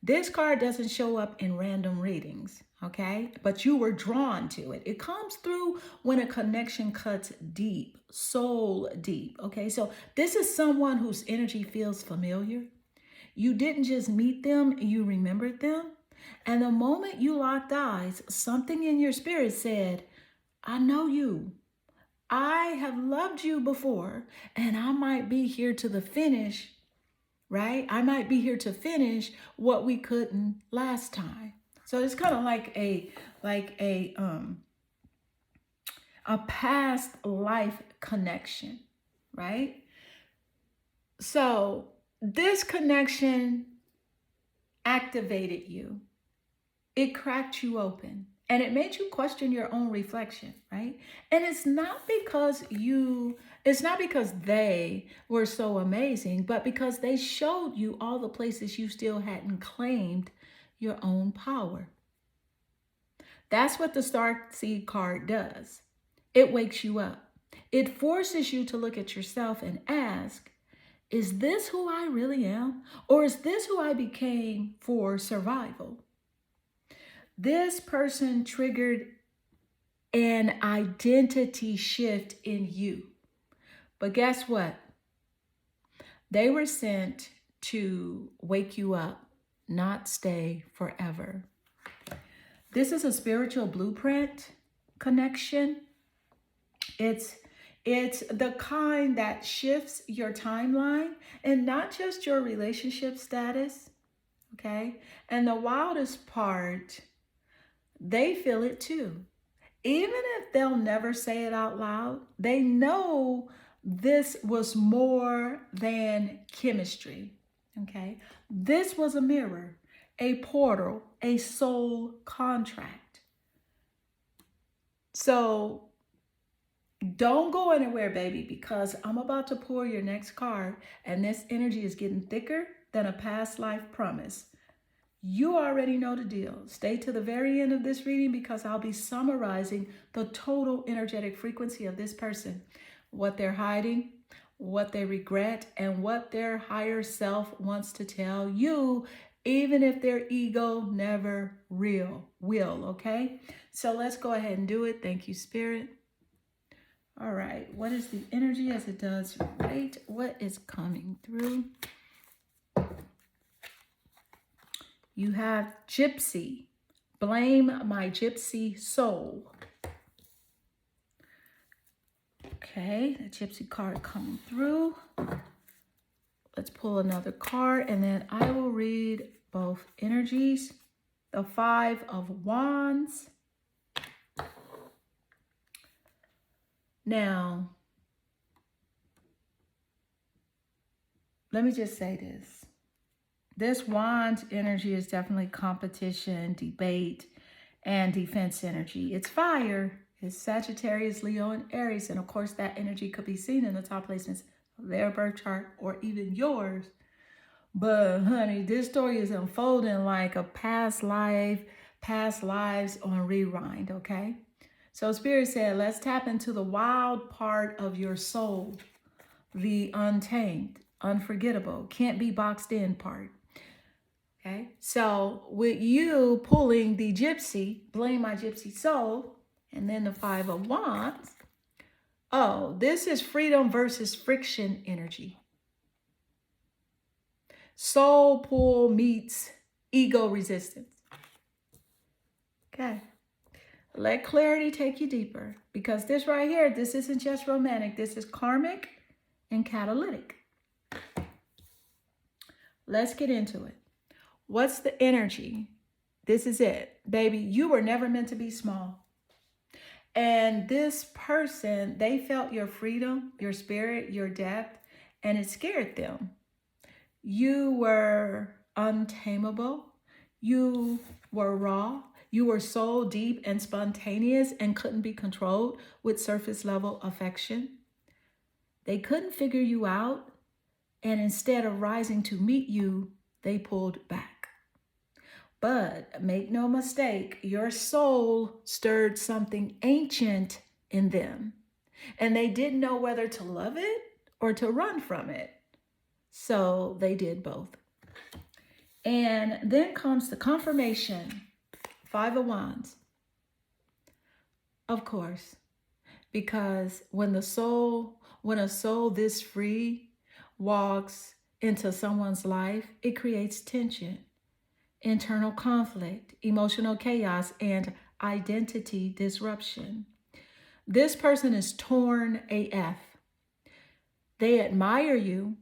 This card doesn't show up in random readings, okay? But you were drawn to it. It comes through when a connection cuts deep, soul deep, okay? So this is someone whose energy feels familiar. You didn't just meet them, you remembered them. And the moment you locked eyes, something in your spirit said, I know you. I have loved you before, and I might be here to the finish, right? I might be here to finish what we couldn't last time. So it's kind of like a past life connection, right? So this connection activated you. It cracked you open. And it made you question your own reflection, right? And it's not because they were so amazing, but because they showed you all the places you still hadn't claimed your own power. That's what the Starseed card does. It wakes you up. It forces you to look at yourself and ask, is this who I really am? Or is this who I became for survival? This person triggered an identity shift in you. But guess what? They were sent to wake you up, not stay forever. This is a spiritual blueprint connection. It's the kind that shifts your timeline and not just your relationship status, okay? And the wildest part, they feel it too. Even if they'll never say it out loud, they know this was more than chemistry, okay? This was a mirror, a portal, a soul contract. So don't go anywhere, baby, because I'm about to pull your next card, and this energy is getting thicker than a past life promise. You already know the deal. Stay to the very end of this reading because I'll be summarizing the total energetic frequency of this person, what they're hiding, what they regret, and what their higher self wants to tell you, even if their ego never will, okay? So let's go ahead and do it. Thank you, Spirit. All right, what is the energy as it does right? What is coming through? You have Gypsy. Blame my gypsy soul. Okay, the Gypsy card coming through. Let's pull another card and then I will read both energies. The Five of Wands. Now, let me just say this. This wand energy is definitely competition, debate, and defense energy. It's fire. It's Sagittarius, Leo, and Aries. And of course, that energy could be seen in the top placements of their birth chart or even yours. But honey, this story is unfolding like a past lives on rewind, okay? So Spirit said, let's tap into the wild part of your soul, the untamed, unforgettable, can't be boxed in part. Okay, so with you pulling the gypsy, blame my gypsy soul, and then the Five of Wands. Oh, this is freedom versus friction energy. Soul pull meets ego resistance. Okay, let clarity take you deeper, because this right here, this isn't just romantic. This is karmic and catalytic. Let's get into it. What's the energy? This is it. Baby, you were never meant to be small. And this person, they felt your freedom, your spirit, your depth, and it scared them. You were untamable. You were raw. You were so deep and spontaneous and couldn't be controlled with surface level affection. They couldn't figure you out. And instead of rising to meet you, they pulled back. But make no mistake, your soul stirred something ancient in them. And they didn't know whether to love it or to run from it. So they did both. And then comes the confirmation. Five of Wands. Of course. Because when a soul this free walks into someone's life, it creates tension, internal conflict, emotional chaos, and identity disruption. This person is torn AF. They admire you,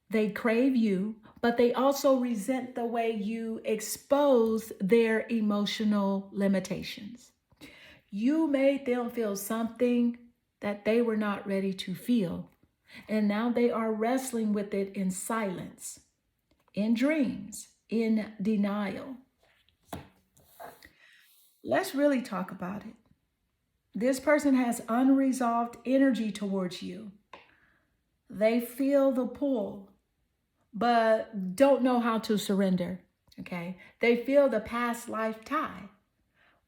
they crave you, but they also resent the way you expose their emotional limitations. You made them feel something that they were not ready to feel, and now they are wrestling with it in silence, in dreams, in denial. Let's really talk about it. This person has unresolved energy towards you. They feel the pull, but don't know how to surrender, okay? They feel the past life tie,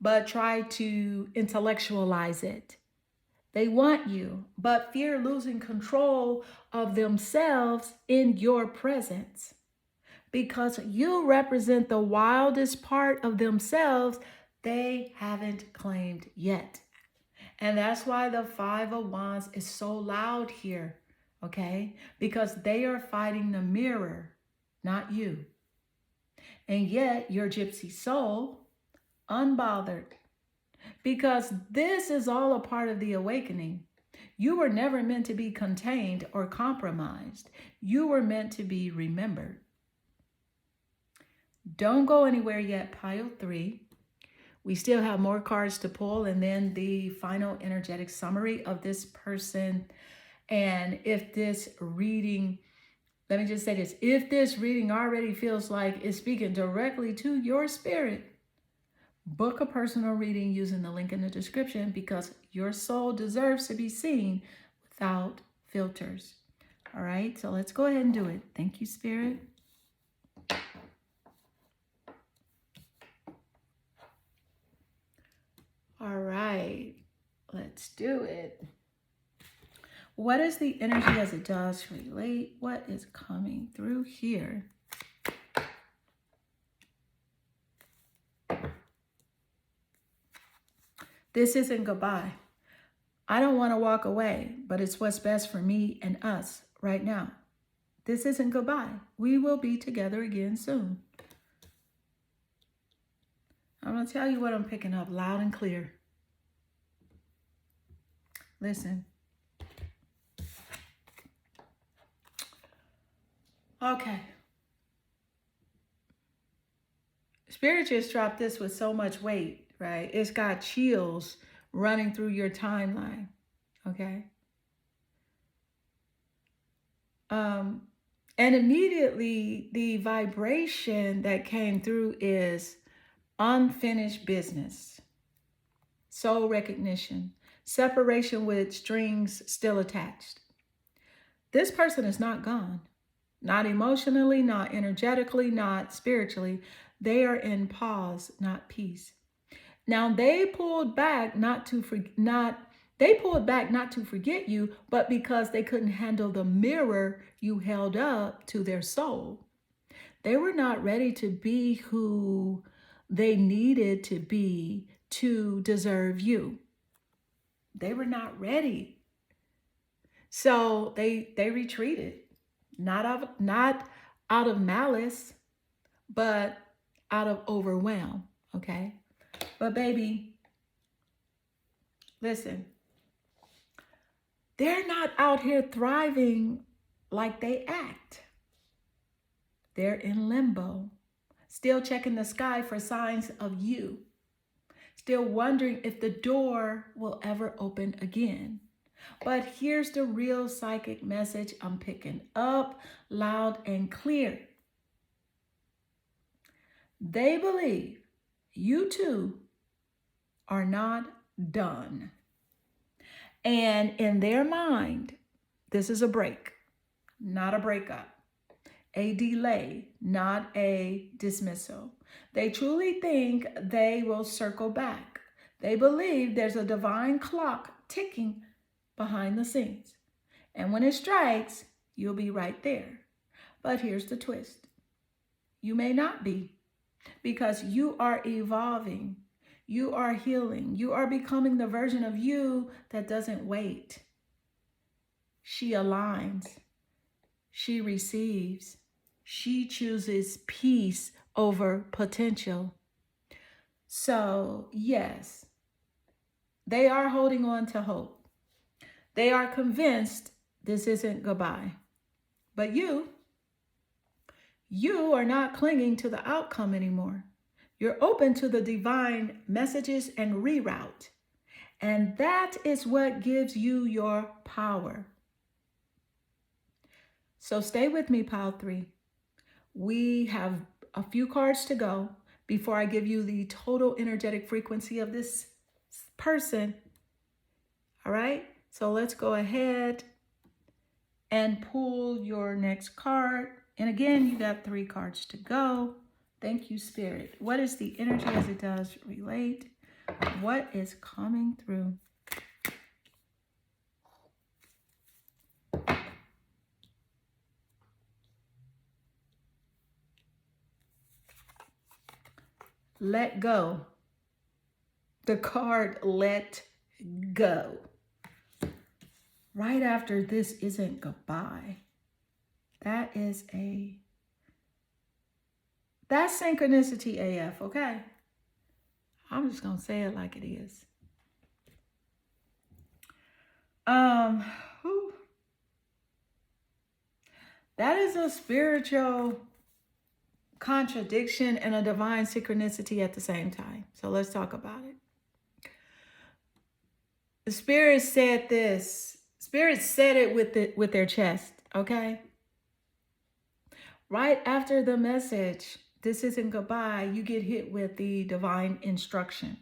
but try to intellectualize it. They want you, but fear losing control of themselves in your presence, because you represent the wildest part of themselves they haven't claimed yet. And that's why the Five of Wands is so loud here, okay? Because they are fighting the mirror, not you. And yet your gypsy soul, unbothered, because this is all a part of the awakening. You were never meant to be contained or compromised. You were meant to be remembered. Don't go anywhere yet, pile 3. We still have more cards to pull, and then the final energetic summary of this person. And if this reading, let me just say this, if this reading already feels like it's speaking directly to your spirit, book a personal reading using the link in the description, because your soul deserves to be seen without filters. All right, so let's go ahead and do it. Thank you, Spirit. All right, let's do it. What is the energy as it does relate? What is coming through here? This isn't goodbye. I don't want to walk away, but it's what's best for me and us right now. This isn't goodbye. We will be together again soon. I'm going to tell you what I'm picking up loud and clear. Listen. Okay. Spirit just dropped this with so much weight, right? It's got chills running through your timeline. Okay. And immediately the vibration that came through is unfinished business, soul recognition, separation with strings still attached. This person is not gone, not emotionally, not energetically, not spiritually. They are in pause, not peace. Now they pulled back not to forget you, but because they couldn't handle the mirror you held up to their soul. They were not ready to be who they needed to be to deserve you. They were not ready. So they retreated, not out of malice, but out of overwhelm, okay? But baby, listen, they're not out here thriving like they act. They're in limbo, still checking the sky for signs of you, still wondering if the door will ever open again. But here's the real psychic message I'm picking up loud and clear. They believe you two are not done. And in their mind, this is a break, not a breakup, a delay, not a dismissal. They truly think they will circle back. They believe there's a divine clock ticking behind the scenes. And when it strikes, you'll be right there. But here's the twist. You may not be, because you are evolving. You are healing. You are becoming the version of you that doesn't wait. She aligns. She receives. She chooses peace over potential. So, yes, they are holding on to hope. They are convinced this isn't goodbye. But you are not clinging to the outcome anymore. You're open to the divine messages and reroute. And that is what gives you your power. So stay with me, Pile 3. We have a few cards to go before I give you the total energetic frequency of this person. All right? So let's go ahead and pull your next card. And again, you got 3 cards to go. Thank you, Spirit. What is the energy as it does relate? What is coming through? Let go. The card let go. Right after this isn't goodbye. That's synchronicity AF, okay? I'm just going to say it like it is. That is a spiritual contradiction and a divine synchronicity at the same time. So let's talk about it. The Spirit said this. Spirit said it with their chest, okay? Right after the message, this isn't goodbye, you get hit with the divine instruction.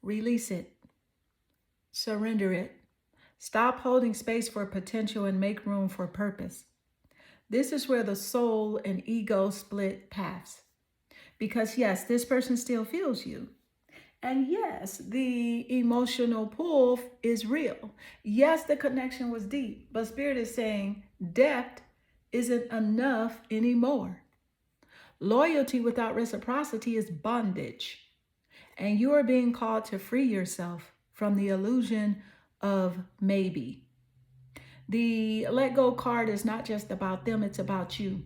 Release it. Surrender it. Stop holding space for potential and make room for purpose. This is where the soul and ego split paths. Because yes, this person still feels you. And yes, the emotional pull is real. Yes, the connection was deep, but Spirit is saying depth isn't enough anymore. Loyalty without reciprocity is bondage. And you are being called to free yourself from the illusion of maybe. The let go card is not just about them, it's about you.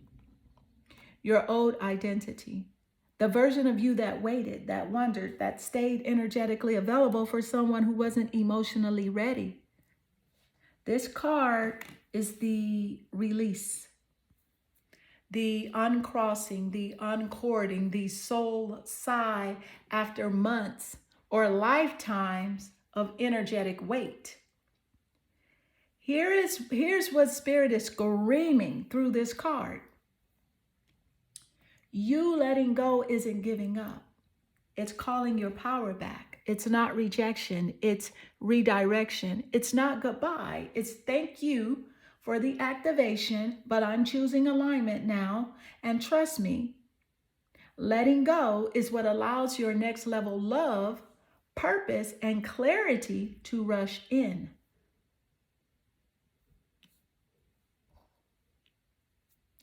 Your old identity. The version of you that waited, that wondered, that stayed energetically available for someone who wasn't emotionally ready. This card is the release, the uncrossing, the uncording, the soul sigh after months or lifetimes of energetic weight. Here's what Spirit is screaming through this card. You letting go isn't giving up. It's calling your power back. It's not rejection. It's redirection. It's not goodbye. It's thank you for the activation, but I'm choosing alignment now. And trust me, letting go is what allows your next level love, purpose, and clarity to rush in.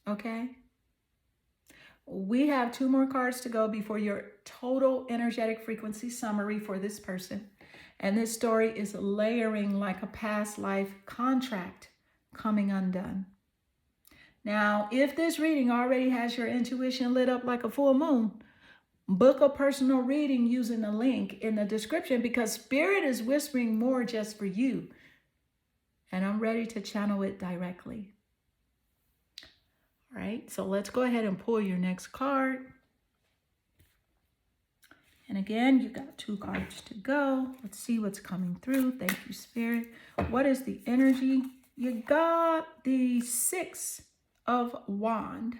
Okay? We have 2 more cards to go before your total energetic frequency summary for this person. And this story is layering like a past life contract coming undone. Now, if this reading already has your intuition lit up like a full moon, book a personal reading using the link in the description, because Spirit is whispering more just for you. And I'm ready to channel it directly. All right, so let's go ahead and pull your next card. And again, you got 2 cards to go. Let's see what's coming through. Thank you, Spirit. What is the energy? You got the 6 of Wands.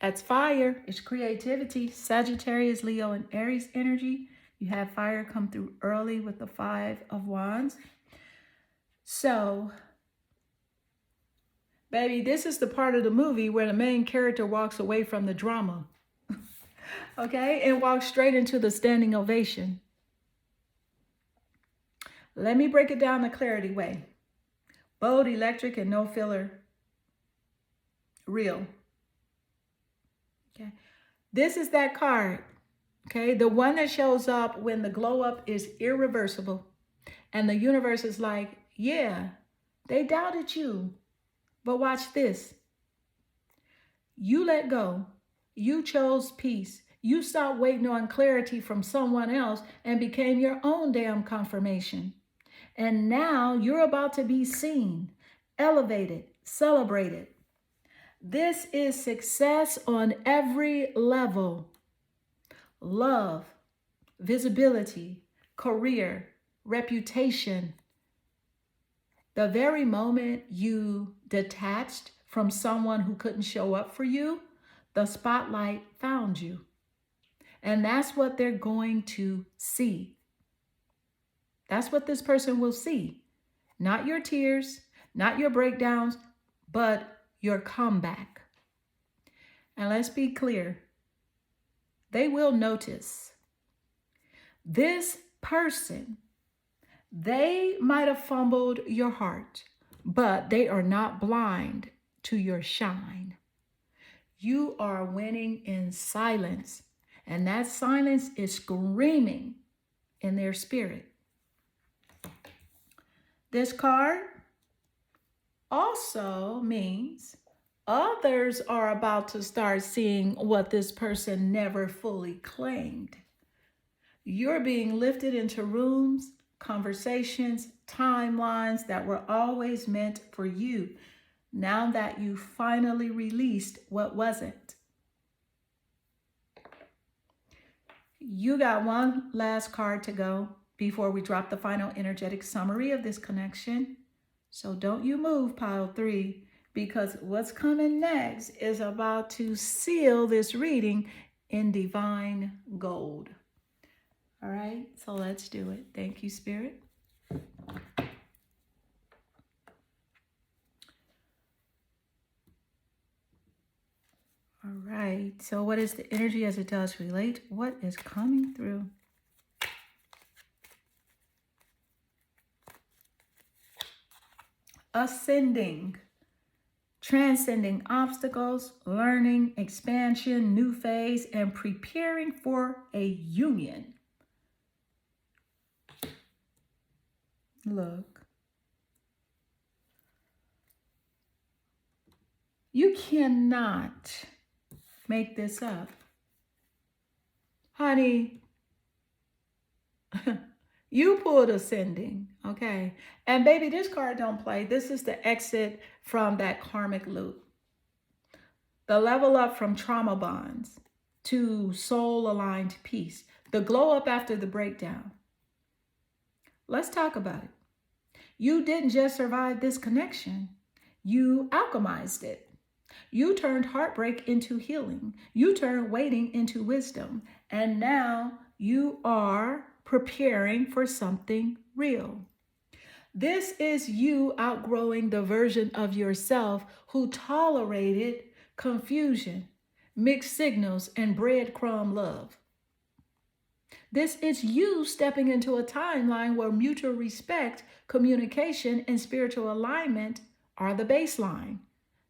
That's fire. It's creativity. Sagittarius, Leo, and Aries energy. You have fire come through early with the 5 of Wands. So, baby, this is the part of the movie where the main character walks away from the drama. Okay? And walks straight into the standing ovation. Let me break it down the clarity way. Bold, electric, and no filler. Real. Okay? This is that card. Okay, the one that shows up when the glow up is irreversible. And the universe is like, yeah, they doubted you. But watch this. You let go. You chose peace. You stopped waiting on clarity from someone else and became your own damn confirmation. And now you're about to be seen, elevated, celebrated. This is success on every level. Love, visibility, career, reputation. The very moment you detached from someone who couldn't show up for you, the spotlight found you. And that's what they're going to see. That's what this person will see. Not your tears, not your breakdowns, but your comeback. And let's be clear. They will notice. This person, they might have fumbled your heart, but they are not blind to your shine. You are winning in silence, and that silence is screaming in their spirit. This card also means others are about to start seeing what this person never fully claimed. You're being lifted into rooms, conversations, timelines that were always meant for you, now that you finally released what wasn't. You got one last card to go before we drop the final energetic summary of this connection. So don't you move, pile 3. Because what's coming next is about to seal this reading in divine gold. All right, so let's do it. Thank you, Spirit. All right, so what is the energy as it does relate? What is coming through? Ascending. Transcending obstacles, learning, expansion, new phase, and preparing for a union. Look. You cannot make this up. Honey, you pulled ascending, okay? And baby, this card don't play. This is the exit from that karmic loop. the level up from trauma bonds to soul aligned peace, the glow up after the breakdown. Let's talk about it. You didn't just survive this connection, you alchemized it. You turned heartbreak into healing. You turned waiting into wisdom. And now you are preparing for something real. This is you outgrowing the version of yourself who tolerated confusion, mixed signals, and breadcrumb love. This is you stepping into a timeline where mutual respect, communication, and spiritual alignment are the baseline,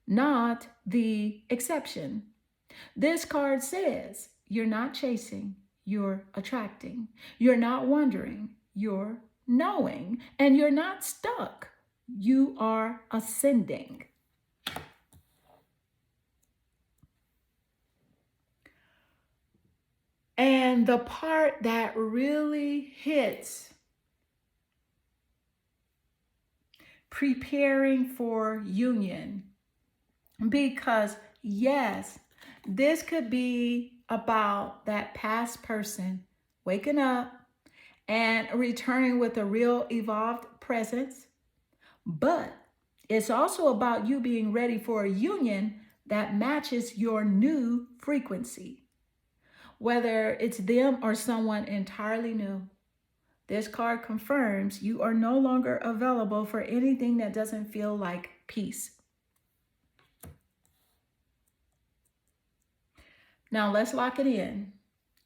not the exception. This card says you're not chasing, you're attracting. You're not wondering, you're knowing. And you're not stuck, you are ascending. And the part that really hits, preparing for union. Because yes, this could be about that past person waking up and returning with a real evolved presence. But it's also about you being ready for a union that matches your new frequency. Whether it's them or someone entirely new. This card confirms you are no longer available for anything that doesn't feel like peace. Now let's lock it in.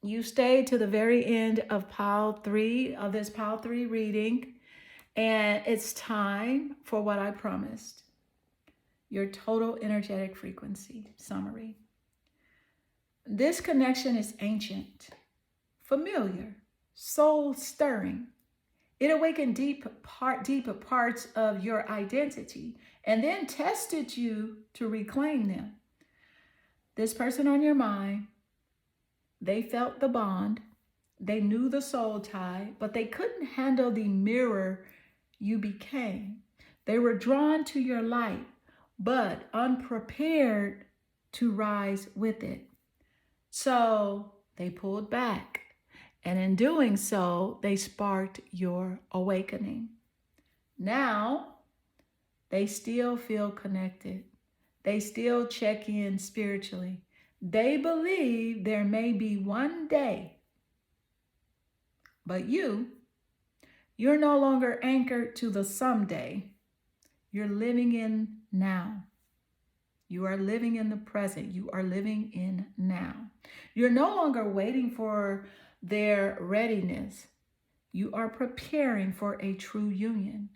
You stayed to the very end of pile 3 of this pile 3 reading, and it's time for what I promised. Your total energetic frequency summary. This connection is ancient, familiar, soul stirring. It awakened deeper parts of your identity and then tested you to reclaim them. This person on your mind, they felt the bond, they knew the soul tie, but they couldn't handle the mirror you became. They were drawn to your light, but unprepared to rise with it. So they pulled back, and in doing so, they sparked your awakening. Now, they still feel connected. They still check in spiritually. They believe there may be one day, but you're no longer anchored to the someday. You're living in now. You are living in the present. You are living in now. You're no longer waiting for their readiness. You are preparing for a true union,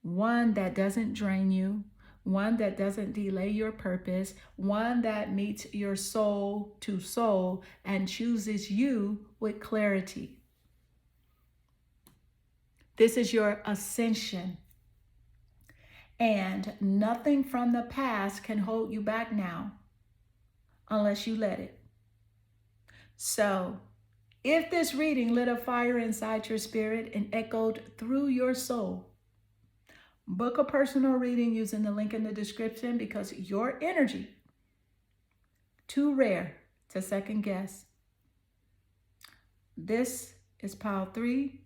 one that doesn't drain you, one that doesn't delay your purpose, one that meets your soul to soul and chooses you with clarity. This is your ascension. And nothing from the past can hold you back now unless you let it. So, if this reading lit a fire inside your spirit and echoed through your soul, book a personal reading using the link in the description because your energy, too rare to second guess. This is pile 3.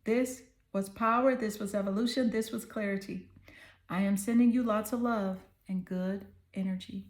This was power. This was evolution. This was clarity. I am sending you lots of love and good energy.